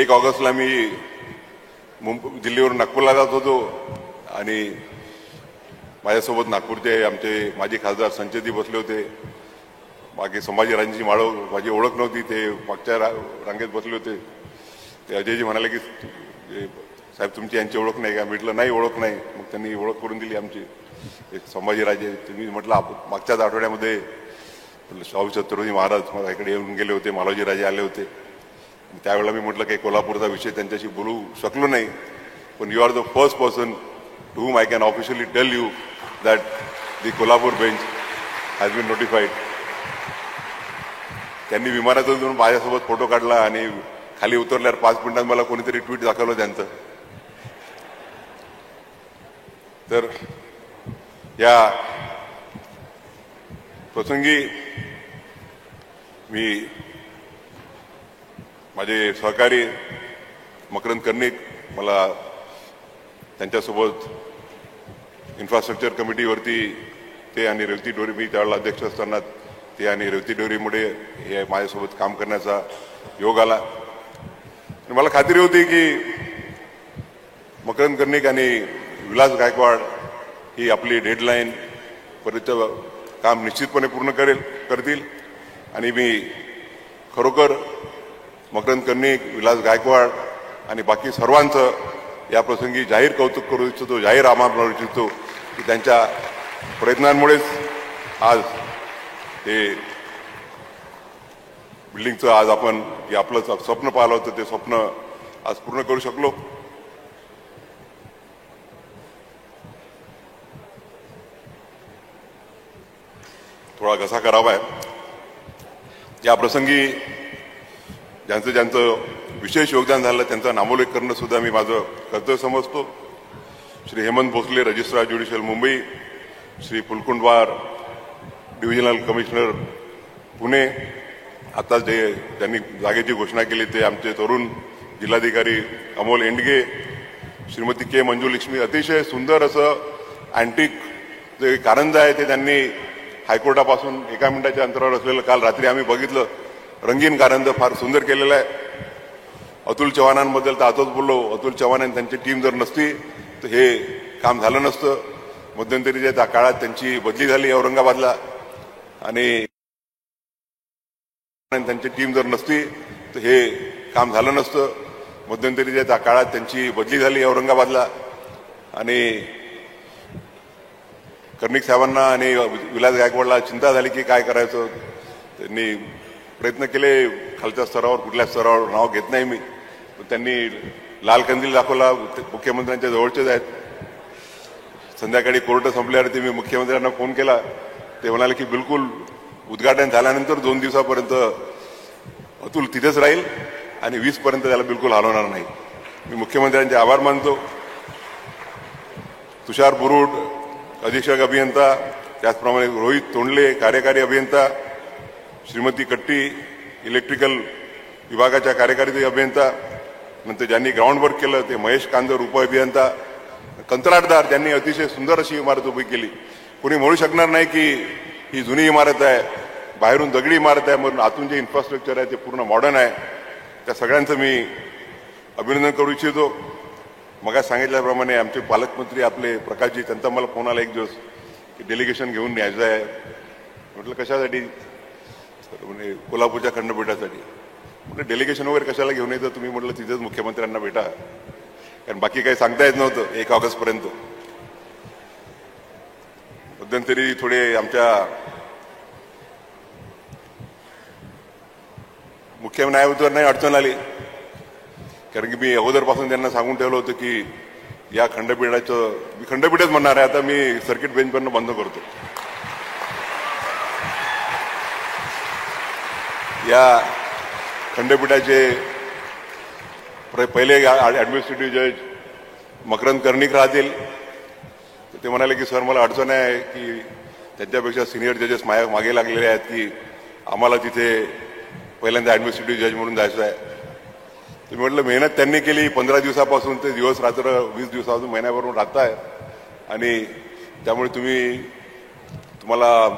1 ऑगस्टला मी दिल्लीवरून नागपूरला जात होतो आणि माझ्यासोबत नागपूरचे आमचे माजी खासदार संजयजी बसले होते. मागे संभाजीराजांची माळव माझी ओळख नव्हती, ते मागच्या रांगेत बसले होते. ते अजयजी म्हणाले की साहेब तुमची यांची ओळख नाही का? म्हटलं नाही, ओळख नाही. मग त्यांनी ओळख करून दिली आमची. एक संभाजीराजे. तुम्ही म्हटलं मागच्याच आठवड्यामध्ये शाहू छत्रपती महाराज मला इकडे येऊन गेले होते, मालोजीराजे आले होते. त्यावेळेला मी म्हटलं काही कोल्हापूरचा विषय त्यांच्याशी बोलू शकलो नाही, पण you are the first person to whom I can officially tell you that the Kolhapur bench has been notified. त्यांनी विमानातून जाऊन माझ्यासोबत फोटो काढला आणि खाली उतरल्यावर 5 मिनिटात मला कोणीतरी ट्विट दाखवलं त्यांचं. तर या प्रसंगी मी माझे सहकारी मकरंद कर्णिक, मला त्यांच्यासोबत इन्फ्रास्ट्रक्चर कमिटीवरती ते आणि रेवती डोरी, मी त्यावेळेला अध्यक्ष असताना ते आणि रेवती डोरीमुळे हे माझ्यासोबत काम करण्याचा योग आला. मला खात्री होती की मकरंद कर्णिक आणि विलास गायकवाड ही आपली डेडलाईन पर्यंत काम निश्चितपणे पूर्ण करतील. आणि मी खरोखर मकरंद कर्णिक, विलास गायकवाड आणि बाकी सर्वांचं या प्रसंगी जाहीर कौतुक करू इच्छितो, जाहीर आभार मानू इच्छितो की त्यांच्या प्रयत्नांमुळेच आज हे बिल्डिंगचं आज आपण जे आपलं स्वप्न पाहिलं होतं ते स्वप्न आज पूर्ण करू शकलो. थोडा घसा खराब आहे. या प्रसंगी ज्यांचं विशेष योगदान झालं त्यांचा नामोल्लेख करणं सुद्धा मी माझं कर्तव्य समजतो. Shri Hemant Bhosale, registrar judicial Mumbai, Shri Phulkundwar, divisional commissioner Pune, आता जे ज्यांनी जागेची घोषणा केली ते आमचे तरुण जिल्हाधिकारी अमोल एंडगे, श्रीमती के मंजुलक्ष्मी. अतिशय सुंदर असं अँटिक जे कारंजा आहे ते त्यांनी हायकोर्टापासून 1 मिनिटाच्या अंतरावर असलेलं काल रात्री आम्ही बघितलं. रंगीन कारंजा फार सुंदर केलेलं आहे. अतुल चव्हाणांबद्दल तर आताच बोललो. अतुल चव्हाण आणि त्यांची टीम जर नसती तर हे काम झालं नसतं. मध्यंतरीच्या त्या काळात त्यांची बदली झाली औरंगाबादला आणि त्यांची टीम जर नसती तर हे काम झालं नसतं. मध्यंतरीच्या त्या काळात त्यांची बदली झाली औरंगाबादला आणि कर्णिक साहेबांना आणि विलास गायकवाडला चिंता झाली की काय करायचं. त्यांनी प्रयत्न केले खालच्या स्तरावर, कुठल्या स्तरावर नाव घेत नाही मी, पण त्यांनी लाल कंदील दाखवला. मुख्यमंत्र्यांच्या जवळचेच आहेत. संध्याकाळी कोर्ट संपल्यावरती मी मुख्यमंत्र्यांना फोन केला. ते म्हणाले की बिलकुल उद्घाटन झाल्यानंतर 2 दिवसापर्यंत अतुल तिथेच राहील आणि 20 पर्यंत त्याला बिलकुल हलवणार नाही. मी मुख्यमंत्र्यांचे आभार मानतो. तुषार बुरुड अधीक्षक अभियंता, त्याचप्रमाणे रोहित तोंडले कार्यकारी अभियंता, श्रीमती कट्टी इलेक्ट्रिकल विभागाच्या कार्यकारी अभियंता, नंतर ज्यांनी ग्राउंड वर्क केलं ते महेश कांजर उप अभियंता, कंत्राटदार ज्यांनी अतिशय सुंदर अशी इमारत उभी केली. कोणी म्हणू शकणार नाही की ही जुनी इमारत आहे, बाहेरून दगडी इमारत आहे, म्हणून आतून जे इन्फ्रास्ट्रक्चर आहे ते पूर्ण मॉडर्न आहे. त्या सगळ्यांचं मी अभिनंदन करू इच्छितो. मग सांगितल्याप्रमाणे आमचे पालकमंत्री आपले प्रकाशजी, त्यांचा मला फोन आला एक दिवस की डेलिगेशन घेऊन न्यायचं आहे. म्हटलं कशासाठी? म्हणजे कोल्हापूरच्या खंडपीठासाठी. म्हटलं डेलिगेशन वगैरे कशाला घेऊन यायचं तुम्ही? म्हटलं तिथेच मुख्यमंत्र्यांना भेटा, कारण बाकी काही सांगता येत नव्हतं 1 ऑगस्टपर्यंत. मध्यंतरी थोडे आमच्या मुख्य न्यायमूर्तींनाही अडचण आली, कारण की मी अगोदरपासून त्यांना सांगून ठेवलं होतं की या खंडपीठाचं, मी खंडपीठच म्हणणार आहे आता, मी सर्किट बेंचवरनं बंद करतो. या खंडपीठाचे पहिले ॲडमिनिस्ट्रेटिव्ह जज मकरंद कर्णिक राहतील. ते म्हणाले की सर मला अडचण आहे की त्यांच्यापेक्षा सिनियर जजेस मागे लागलेले आहेत की आम्हाला तिथे पहिल्यांदा ॲडमिनिस्ट्रेटिव्ह जज म्हणून जायचं आहे. तर म्हटलं मेहनत त्यांनी केली 15 दिवसापासून, ते दिवस रात्र 20 दिवसापासून महिन्याभरून राहताय, आणि त्यामुळे तुम्हाला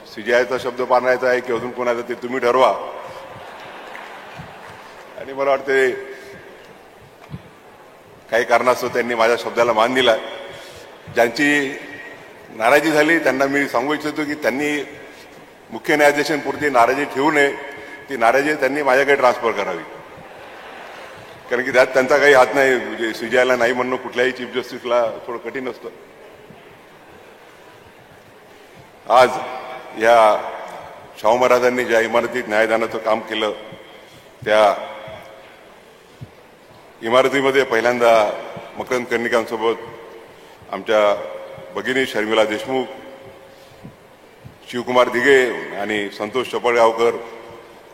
CJIचा शब्द पाळायचा आहे की अजून कोणाचा ते तुम्ही ठरवा. आणि मला वाटते काही कारणास्तव त्यांनी माझ्या शब्दाला मान दिला. ज्यांची नाराजी झाली त्यांना मी सांगू इच्छितो की त्यांनी मुख्य न्यायाधीशांपुरती नाराजी ठेवू नये. ती नाराजी त्यांनी माझ्याकडे ट्रान्सफर करावी, कारण की त्यात त्यांचा काही हात नाही. म्हणजे CJIला नाही म्हणणं कुठल्याही चीफ जस्टिसला थोडं कठीण असतं. आज या शाहू महाराजांनी ज्या इमारतीत न्यायदानाचं काम केलं, त्या इमारतीमध्ये पहिल्यांदा मकरंद कर्णिकांसोबत आमच्या भगिनी शर्मिला देशमुख, शिवकुमार दिघे आणि संतोष चपळगावकर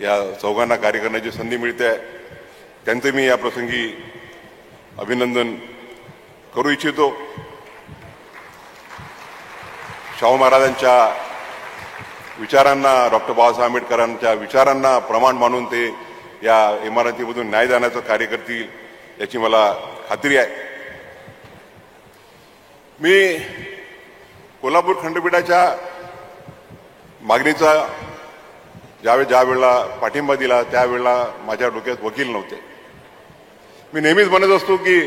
या चौघांना कार्य करण्याची संधी मिळते. त्यांचे मी या प्रसंगी अभिनंदन करू इच्छितो. शाहू महाराजांच्या विचारांना, डॉक्टर बाबासाहेब आंबेडकरांच्या विचारांना प्रमाण मानून ते या इमारतीमधून न्यायदानाचं कार्य करतील याची मला खात्री आहे. मी कोल्हापूर खंडपीठाच्या मागणीचा ज्या वेळेला पाठिंबा दिला त्यावेळेला माझ्या डोक्यात वकील नव्हते. मी नेहमीच म्हणत असतो की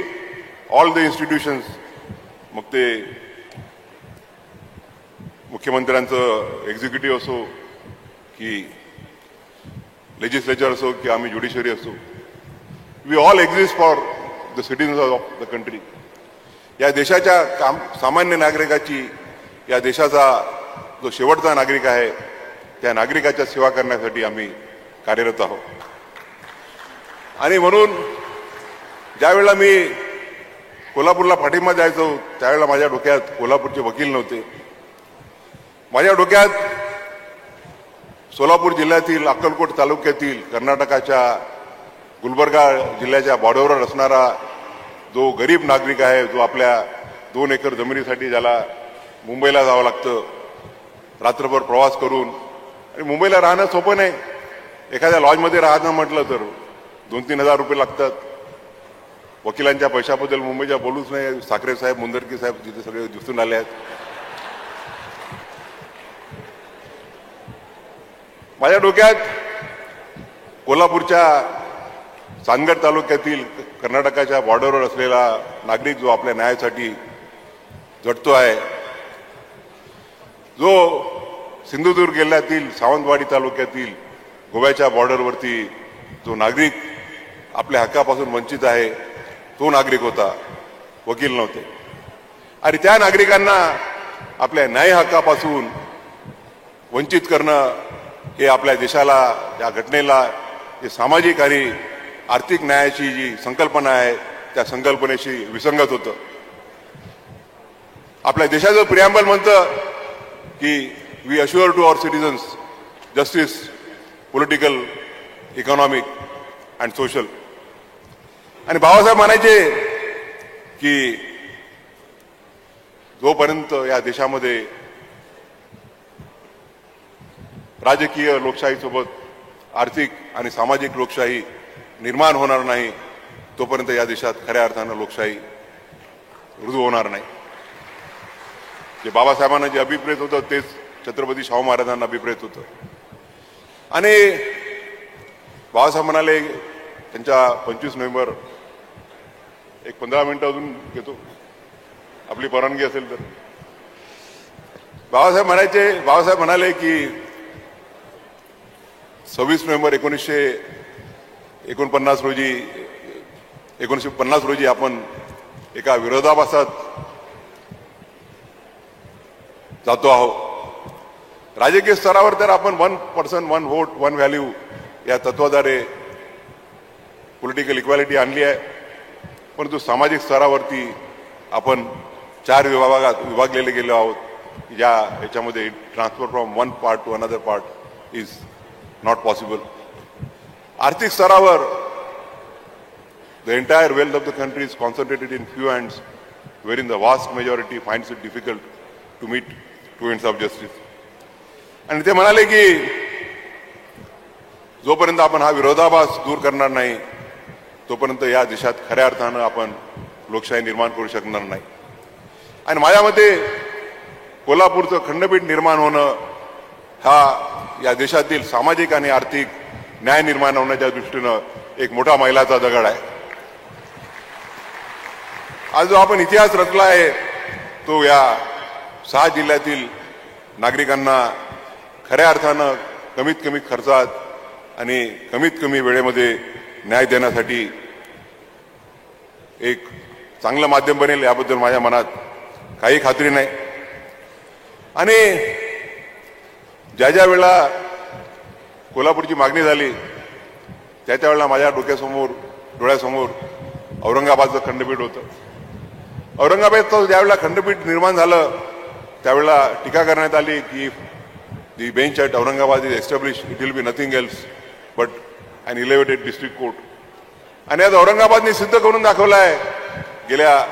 ऑल द इन्स्टिट्यूशन्स, मग ते मुख्यमंत्र्यांचं एक्झिक्युटिव्ह असो की लेजिस्लेचर असो की आम्ही ज्युडिशरी असो, we all exist for the citizens of the country. या देशाच्या सामान्य नागरिकाची, या देशाचा जो शेवटचा नागरिक आहे त्या नागरिकाच्या सेवा करण्यासाठी आम्ही कार्यरत आहोत. आणि म्हणून ज्यावेळेला मी कोल्हापूरला पाठिंबा द्यायचो त्यावेळेला माझ्या डोक्यात कोल्हापूरचे वकील नव्हते. माझ्या डोक्यात सोलापूर जिल्ह्यातील, अक्कलकोट तालुक्यातील, कर्नाटकाच्या गुलबर्गा जिल्ह्याच्या बॉर्डरवर असणारा जो गरीब नागरिक आहे, जो आपल्या 2 एकर जमिनीसाठी ज्याला मुंबईला जावं लागतं रात्रभर प्रवास करून, आणि मुंबईला राहणं सोपं नाही. एखाद्या लॉजमध्ये राहणं म्हटलं तर 2-3 हजार रुपये लागतात. वकिलांच्या पैशाबद्दल मुंबईच्या बोलूच नाही. साखरे साहेब, मुंदरकी साहेब तिथे सगळे दिसून आले आहेत. माझ्या डोक्यात कोल्हापूरच्या चांदगड तालुक्यातील कर्नाटकाच्या बॉर्डरवर असलेला नागरिक जो आपल्या न्यायासाठी झटतो आहे, जो सिंधुदुर्ग जिल्ह्यातील सावंतवाडी तालुक्यातील गोव्याच्या बॉर्डरवरती जो नागरिक आपल्या हक्कापासून वंचित आहे, तो नागरिक होता, वकील नव्हते. आणि त्या नागरिकांना आपल्या न्याय हक्कापासून वंचित करणं हे आपल्या देशाला, या घटनेला, जे सामाजिक आणि आर्थिक न्यायाची जी संकल्पना आहे त्या संकल्पनेशी विसंगत होतं. आपल्या देशाचं प्रिॲम्बल म्हणतं की we assure to our citizens justice, political, economic and social. आणि बाबासाहेब म्हणायचे की जोपर्यंत या देशामध्ये राजकीय लोकशाहीसोबत आर्थिक आणि सामाजिक लोकशाही निर्माण होणार नाही, तोपर्यंत या देशात खऱ्या अर्थानं लोकशाही रुजू होणार नाही. जे बाबासाहेबांना जे अभिप्रेत होतं तेच छत्रपती शाहू महाराजांना अभिप्रेत होतं. आणि बाबासाहेब म्हणाले त्यांच्या 25 नोव्हेंबर एक 15 मिनिटं अजून घेतो, आपली परवानगी असेल तर. बाबासाहेब म्हणाले की 26 नोव्हेंबर 1950 रोजी आपण एका विरोधाभासात जातो आहोत. राजकीय स्तरावर तर आपण 1 पर्सन 1 व्होट 1 व्हॅल्यू या तत्वाद्वारे पॉलिटिकल इक्वॅलिटी आणली आहे, परंतु सामाजिक स्तरावरती आपण 4 विभागात विभागलेले गेलो आहोत. याच्यामध्ये transfer from one part two another part is not possible. आर्थिक स्तरावर the entire wealth of the country is concentrated in few hands, wherein the vast majority finds it difficult to meet two ends of justice. आणि ते म्हणाले की जोपर्यंत आपण हा विरोधाभास दूर करणार नाही तोपर्यंत या देशात खऱ्या अर्थानं आपण लोकशाही निर्माण करू शकणार नाही. आणि माझ्या मते कोल्हापूरचं खंडपीठ निर्माण होणं हा या देशातील सामाजिक आणि आर्थिक न्याय निर्माण होण्याच्या दृष्टीनं एक मोठा मैलाचा दगड आहे. आज जो आपण इतिहास रचला आहे तो या 6 जिल्ह्यातील नागरिकांना खऱ्या अर्थानं कमीत कमी खर्चात आणि कमीत कमी वेळेमध्ये न्याय देण्यासाठी एक चांगलं माध्यम बनेल याबद्दल माझ्या मनात काही खात्री नाही. आणि ज्या वेळेला कोल्हापूरची मागणी झाली त्याच्या वेळेला माझ्या डोळ्यासमोर औरंगाबादचं खंडपीठ होतं. औरंगाबादचं ज्यावेळेला खंडपीठ निर्माण झालं त्यावेळेला टीका करण्यात आली की the bench at Aurangabad is establish, it will be nothing else but an elevated district court. आणि आज औरंगाबादने सिद्ध करून दाखवलं आहे गेल्या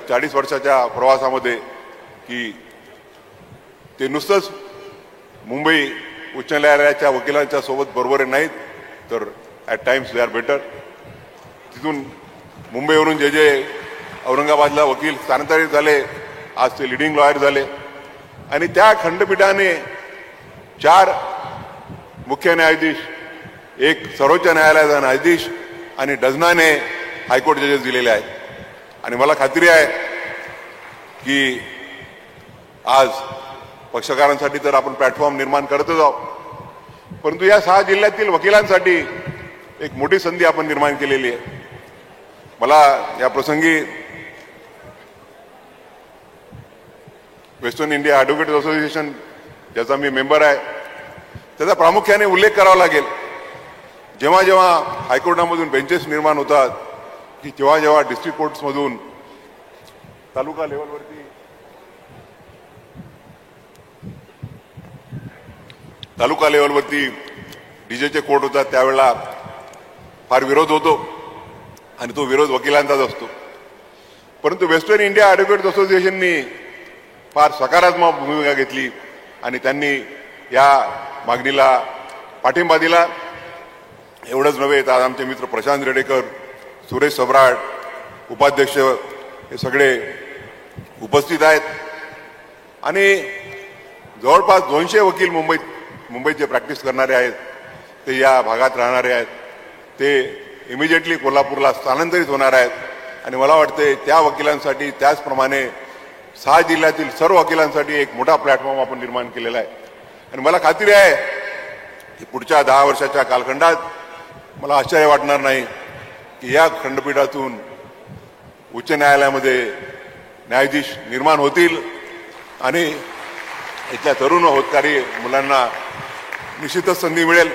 40 वर्षाच्या प्रवासामध्ये की ते नुसतंच मुंबई उच्च न्यायालयाच्या वकिलांच्या सोबत बरोबर नाहीत तर at times they are better. तिथून मुंबईवरून जे औरंगाबादला वकील स्थानांतरित झाले आज ते लिडिंग लॉयर झाले. आणि त्या खंडपीठाने 4 मुख्य न्यायाधीश, एक सर्वोच्च न्यायालयाचा न्यायाधीश आणि डझनाने हायकोर्ट जजेस दिलेले आहेत. आणि मला खात्री आहे की आज पक्षकारांसाठी तर आपण प्लॅटफॉर्म निर्माण करतच आहोत, परंतु या 6 जिल्ह्यातील वकिलांसाठी एक मोठी संधी आपण निर्माण केलेली आहे. मला या प्रसंगी वेस्टर्न इंडिया ॲडव्होकेट असोसिएशन ज्याचा मी मेंबर आहे त्याचा प्रामुख्याने उल्लेख करावा लागेल. जेव्हा जेव्हा हायकोर्टामधून बेंचेस निर्माण होतात की जेव्हा डिस्ट्रिक्ट कोर्ट्समधून तालुका लेवलवरती डीजेचे कोर्ट होतात त्यावेळेला फार विरोध होतो आणि तो विरोध वकिलांचाच असतो. परंतु वेस्टर्न इंडिया ॲडव्होकेट असोसिएशननी फार सकारात्मक भूमिका घेतली आणि त्यांनी या मागणीला पाठिंबा दिला. एवढंच नव्हे तर आज आमचे मित्र प्रशांत रेडेकर, सुरेश सबराट, उपाध्यक्ष हे सगळे उपस्थित आहेत. आणि जवळपास 200 वकील मुंबईचे प्रॅक्टिस करणारे आहेत, ते या भागात राहणारे आहेत, ते इमिजिएटली कोल्हापूरला स्थानांतरित होणार आहेत. आणि मला वाटते त्या वकिलांसाठी त्याचप्रमाणे 6 जिल्ह्यातील सर्व वकिलांसाठी एक मोठा प्लॅटफॉर्म आपण निर्माण केलेला आहे. आणि मला खात्री आहे की पुढच्या 10 वर्षाच्या कालखंडात मला आश्चर्य वाटणार नाही की या खंडपीठातून उच्च न्यायालयामध्ये न्यायाधीश निर्माण होतील आणि इथल्या तरुण होतकारी मुलांना निश्चितच संधी मिळेल.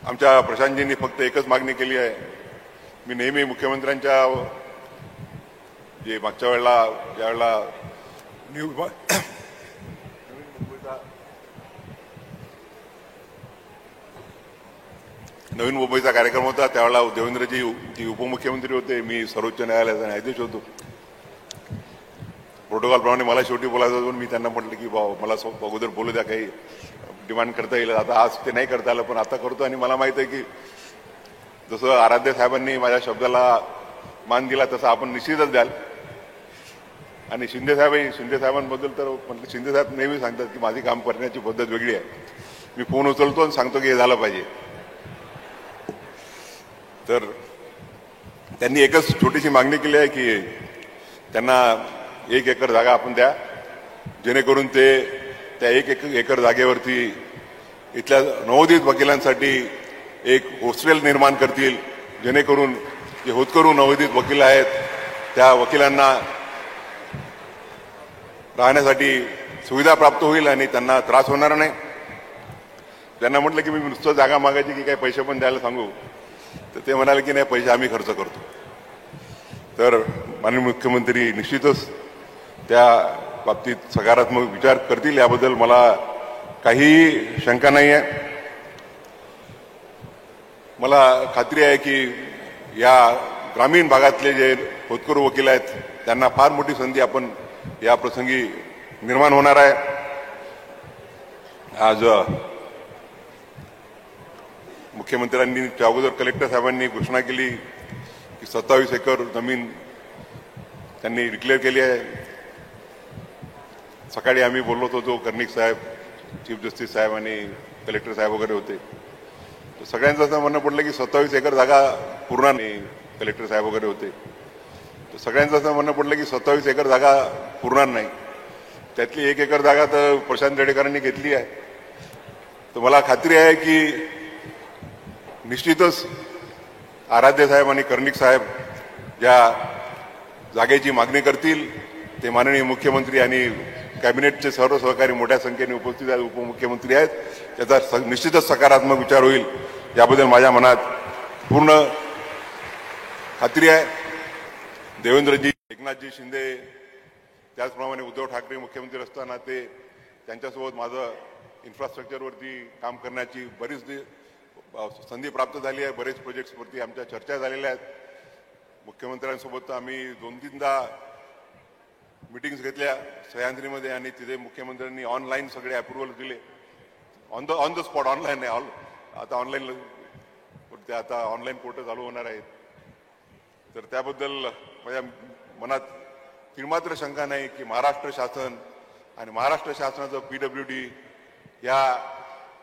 आमच्या प्रशांतजींनी फक्त एकच मागणी केली आहे. मी नेहमी मुख्यमंत्र्यांच्या जे मागच्या वेळेला ज्यावेळेला नवीन मुंबईचा कार्यक्रम होता त्यावेळेला देवेंद्रजी जी उपमुख्यमंत्री होते, मी सर्वोच्च न्यायालयाचा न्यायाधीश होतो. प्रोटोकॉलप्रमाणे मला शेवटी बोलायचं होतं. मी त्यांना म्हटलं की मला अगोदर बोलू द्या, काही डिमांड करता येईल. आता आज ते नाही करता आलं पण आता करतो. आणि मला माहित आहे की जसं आराध्य साहेबांनी माझ्या शब्दाला मान दिला तसं आपण निश्चितच द्याल. आणि शिंदे साहेबांबद्दल तर म्हटलं शिंदे साहेब नेहमी सांगतात की माझी काम करण्याची पद्धत वेगळी आहे. मी फोन उचलतो आणि सांगतो की हे झालं पाहिजे. तर त्यांनी एकच छोटीशी मागणी केली आहे की त्यांना 1 एकर जागा आपण द्या, जेणेकरून ते त्या 1 एकर जागेवरती इथल्या नवोदित वकिलांसाठी एक हॉस्टेल निर्माण करतील, जेणेकरून जे होतकरू नवोदित वकील आहेत त्या वकिलांना राहण्यासाठी सुविधा प्राप्त होईल आणि त्यांना त्रास होणार नाही. त्यांना म्हटलं की मी नुसतं जागा मागायची की काही पैसे पण द्यायला सांगू, तर ते म्हणाले की नाही, पैसे आम्ही खर्च करतो. तर माननीय मुख्यमंत्री निश्चितच त्या बाबतीत सकारात्मक विचार करतील याबद्दल मला काहीही शंका नाही आहे. मला खात्री आहे की या ग्रामीण भागातले जे होतकरू वकील आहेत त्यांना फार मोठी संधी आपण या प्रसंगी निर्माण होणार आहे. आज मुख्यमंत्र्यांनी त्या अगोदर कलेक्टर साहेबांनी घोषणा केली की 27 एकर जमीन त्यांनी डिक्लेअर केली आहे. सकाळी आम्ही बोललो होतो, कर्णिक साहेब, चीफ जस्टिस साहेब आणि कलेक्टर साहेब वगैरे होते. तर सगळ्यांचं असं म्हणणं पडलं की 27 एकर जागा पूर्ण नाही. कलेक्टर साहेब वगैरे होते. तर सगळ्यांचं असं म्हणणं पडलं की 27 एकर जागा पुरणार नाही. त्यातली 1 एकर जागा तर प्रशांत रेडेकरांनी घेतली आहे. तर मला खात्री आहे की निश्चितच आराध्य साहेब आणि कर्णिक साहेब ज्या जागेची मागणी करतील ते माननीय मुख्यमंत्री आणि कॅबिनेटचे सर्व सहकारी मोठ्या संख्येने उपस्थित आहेत, उपमुख्यमंत्री आहेत, त्याचा निश्चितच सकारात्मक विचार होईल याबद्दल माझ्या मनात पूर्ण खात्री आहे. देवेंद्रजी, एकनाथजी शिंदे, त्याचप्रमाणे उद्धव ठाकरे मुख्यमंत्री असताना ते त्यांच्यासोबत माझं इन्फ्रास्ट्रक्चरवरती काम करण्याची बरीच संधी प्राप्त झाली आहे. बरेच प्रोजेक्ट्सवरती आमच्या चर्चा झालेल्या आहेत. मुख्यमंत्र्यांसोबत आम्ही 2-3दा मीटिंग्स घेतल्या सह्याद्रीमध्ये आणि तिथे मुख्यमंत्र्यांनी ऑनलाईन सगळे अप्रुव्हल दिले. ऑन द स्पॉट, ऑनलाईन नाही, आता ऑनलाईन, ते आता ऑनलाईन पोर्टल चालू होणार आहेत. तर त्याबद्दल माझ्या मनात तिळमात्र शंका नाही की महाराष्ट्र शासन आणि महाराष्ट्र शासनाचं PWD या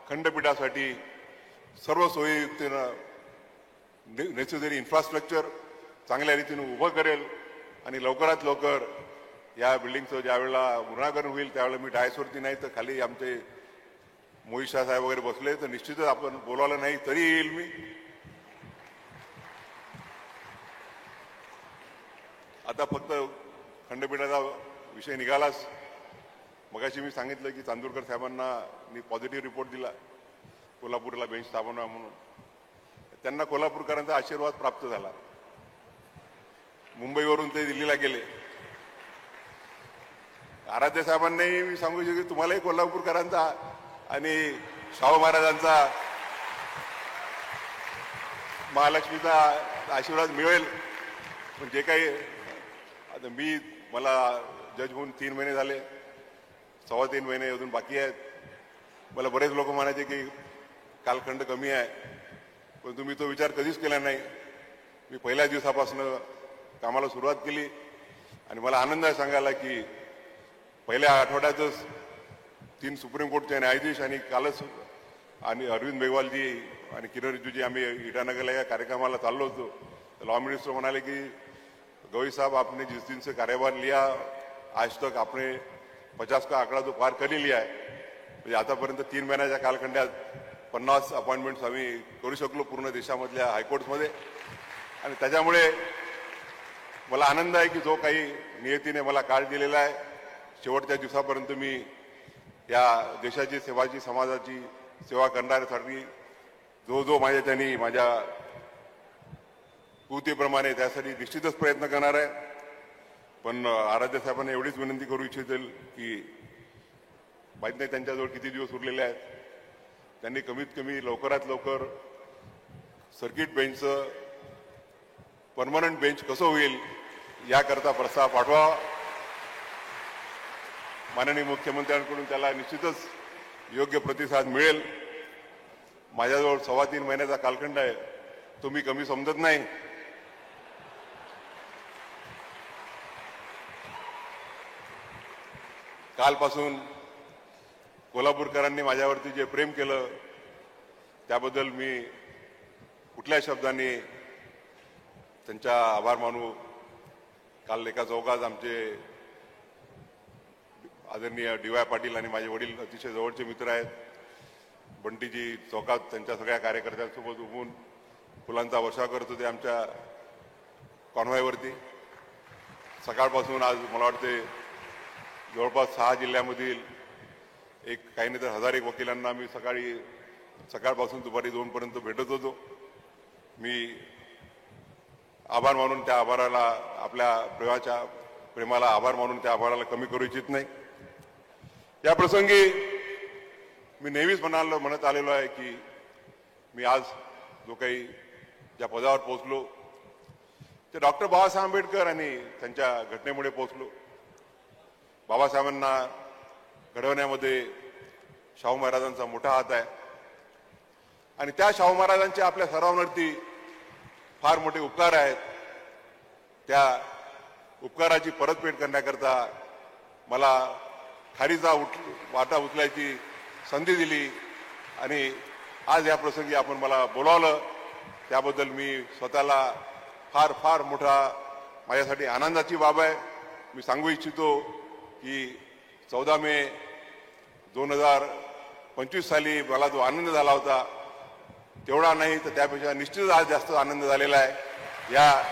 खंडपीठासाठी सर्व सोयीयुक्तीनं नेसेसरी इन्फ्रास्ट्रक्चर चांगल्या रीतीनं उभं करेल आणि लवकरात लवकर या बिल्डिंगचं ज्यावेळेला गुन्हाकरण होईल त्यावेळेला मी डायसवरती नाही तर खाली आमचे मोहित शाह साहेब वगैरे बसले तर निश्चितच आपण बोलावला नाही तरी येईल मी. आता फक्त खंडपीठाचा विषय निघालाच. मगाशी मी सांगितलं की चांदूरकर साहेबांना मी पॉझिटिव्ह रिपोर्ट दिला कोल्हापूरला बेंच स्थापना म्हणून. त्यांना कोल्हापूरकरांचा आशीर्वाद प्राप्त झाला. मुंबईवरून ते दिल्लीला गेले. आराध्य साहेबांनाही मी सांगू शकतो तुम्हालाही कोल्हापूरकरांचा आणि शाहू महाराजांचा महालक्ष्मीचा आशीर्वाद मिळेल. पण जे काही आता मला जज होऊन 3 महिने झाले, 3.25 महिने अजून बाकी आहेत. मला बरेच लोक म्हणायचे की कालखंड कमी आहे, पण तुम्ही तो विचार कधीच केला नाही. मी पहिल्या दिवसापासून कामाला सुरुवात केली आणि मला आनंद आहे सांगायला की पहिल्या आठवड्यातच 3 सुप्रीम कोर्टचे न्यायाधीश आणि कालच आणि अरविंद मेघवालजी आणि किरण रिजिजूजी आम्ही इटानगरला या कार्यक्रमाला चाललो होतो. तर लॉ मिनिस्टर म्हणाले की गवई साहब आपने जिस दिन से कार्यभार लिया आज तक आपने 50 का आकडा जो पार कर लिया आहे. म्हणजे आतापर्यंत 3 महिन्याच्या कालखंडात 50 अपॉइंटमेंट्स आम्ही करू शकलो पूर्ण देशामधल्या हायकोर्ट्समध्ये. आणि त्याच्यामुळे मला आनंद आहे की जो काही नियतीने मला काळ दिलेला आहे शेवटच्या दिवसापर्यंत मी या देशाची सेवाची समाजाची सेवा करण्यासाठी जो माझ्या माझ्या कृतीप्रमाणे त्यासाठी निश्चितच प्रयत्न करणार आहे. पण आराध्य साहेबांना एवढीच विनंती करू इच्छितील की माहीत नाही त्यांच्याजवळ किती दिवस उरलेले आहेत, त्यांनी कमीत कमी लवकरात लवकर सर्किट बेंचचं परमनंट बेंच कसं होईल याकरता प्रस्ताव पाठवा. माननीय मुख्यमंत्र्यांकडून त्याला निश्चितच योग्य प्रतिसाद मिळेल. माझ्याजवळ 3.25 महिन्याचा कालखंड आहे, तो मी कमी समजत नाही. कालपासून कोल्हापूरकरांनी माझ्यावरती जे प्रेम केलं त्याबद्दल मी कुठल्या शब्दांनी त्यांचा आभार मानू. काल एका चौकात आमचे आदरणीय डी.वाय. पाटील आणि माझे वडील अतिशय जवळचे मित्र आहेत. बंटीजी चौकात त्यांच्या सगळ्या कार्यकर्त्यांसोबत उभून फुलांचा वर्षाव करत होते आमच्या कॉन्व्हॉयवरती. सकाळपासून आज मला वाटते जवळपास 6 जिल्ह्यामधील काही नाही तर 1000 वकिलांना मी सकाळपासून दुपारी 2 पर्यंत भेटत होतो. मी आभार मानून त्या आभाराला, आपल्या प्रेमाला आभार मानून त्या आभाराला कमी करू इच्छित नाही. या प्रसंगी मी नेहमीच म्हणत आलेलो आहे की मी आज जो काही ज्या पदावर पोहोचलो ते डॉक्टर बाबासाहेब आंबेडकर आणि त्यांच्या घटनेमुळे पोहोचलो. बाबासाहेबांना घडवण्यामध्ये शाहू महाराजांचा मोठा हात आहे आणि त्या शाहू महाराजांचे आपल्या सर्वांवरती फार मोठे उपकार आहेत. त्या उपकाराची परतफेड करण्याकरता मला खारीचा वाटा उचलायची संधी दिली आणि आज या प्रसंगी आपण मला बोलावलं त्याबद्दल मी स्वतःला फार फार मोठा माझ्यासाठी आनंदाची बाब आहे. मी सांगू इच्छितो की 14 मे 2025 साली मला जो आनंद झाला होता तेवढा नाही तर त्यापेक्षा निश्चितच आज जास्त आनंद झालेला आहे. या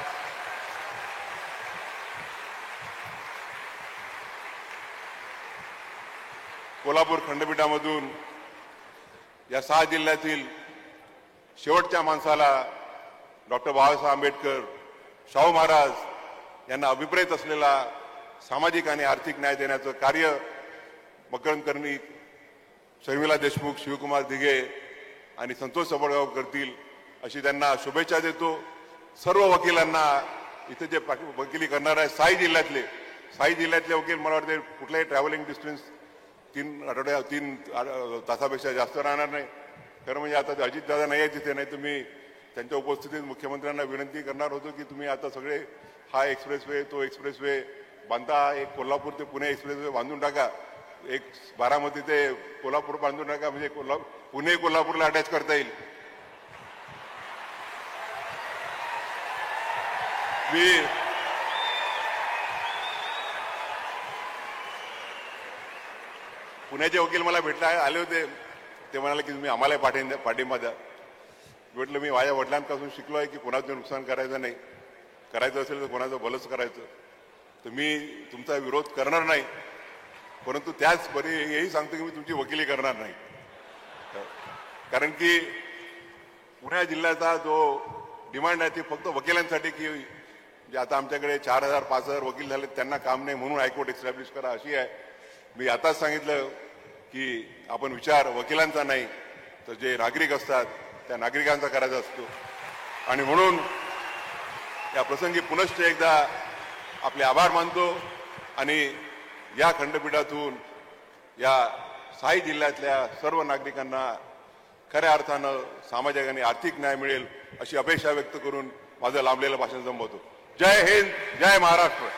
कोल्हापूर खंडपीठामधून या 6 जिल्ह्यातील शेवटच्या माणसाला डॉक्टर बाबासाहेब आंबेडकर, शाहू महाराज यांना अभिप्रेत असलेला सामाजिक आणि आर्थिक न्याय देण्याचं कार्य मकरंद कर्णिक, शर्मिला देशमुख, शिवकुमार दिघे आणि संतोष सबळगाव करतील अशी त्यांना शुभेच्छा देतो. सर्व वकिलांना इथे जे वकिली करणार आहे 6 जिल्ह्यातले वकील मला वाटते कुठल्याही ट्रॅव्हलिंग डिस्टन्स 3 तासापेक्षा जास्त राहणार नाही. खरं म्हणजे आता अजितदादा नाही आहे तिथे, नाही तर मी त्यांच्या उपस्थितीत मुख्यमंत्र्यांना विनंती करणार होतो की तुम्ही आता सगळे हा एक्सप्रेसवे तो एक्सप्रेसवे बांधा, एक कोल्हापूर ते पुणे एक्सप्रेसवे बांधून टाका, एक बारामती ते कोल्हापूर बांधून टाका, म्हणजे पुणे कोल्हापूरला अटॅच करता येईल. मी पुण्याचे वकील मला आले होते. ते म्हणाले की तुम्ही आम्हाला पाठिंबा द्या. म्हटलं मी माझ्या वडिलांपासून शिकलो आहे की कोणाचं नुकसान करायचं नाही, करायचं असेल तर कोणाचं भलंच करायचं. तर मी तुमचा विरोध करणार नाही, परंतु त्याच बरी हेही सांगतो की मी तुमची वकिली करणार नाही. कारण की पुणे जिल्ह्याचा जो डिमांड आहे ती फक्त वकिलांसाठी की जे आता आमच्याकडे 4000-5000 वकील झाले त्यांना काम नाही म्हणून हायकोर्ट एस्टॅब्लिश करा अशी आहे. मी आताच सांगितलं की आपण विचार वकिलांचा नाही तर जे नागरिक असतात त्या नागरिकांचा करायचा असतो. आणि म्हणून या प्रसंगी पुनश्च एकदा आपले आभार मानतो आणि या खंडपीठातून या 6 जिल्ह्यातल्या सर्व नागरिकांना खऱ्या अर्थानं सामाजिक आणि आर्थिक न्याय मिळेल अशी अपेक्षा व्यक्त करून माझं लांबलेलं भाषण संपवतो. जय हिंद, जय महाराष्ट्र.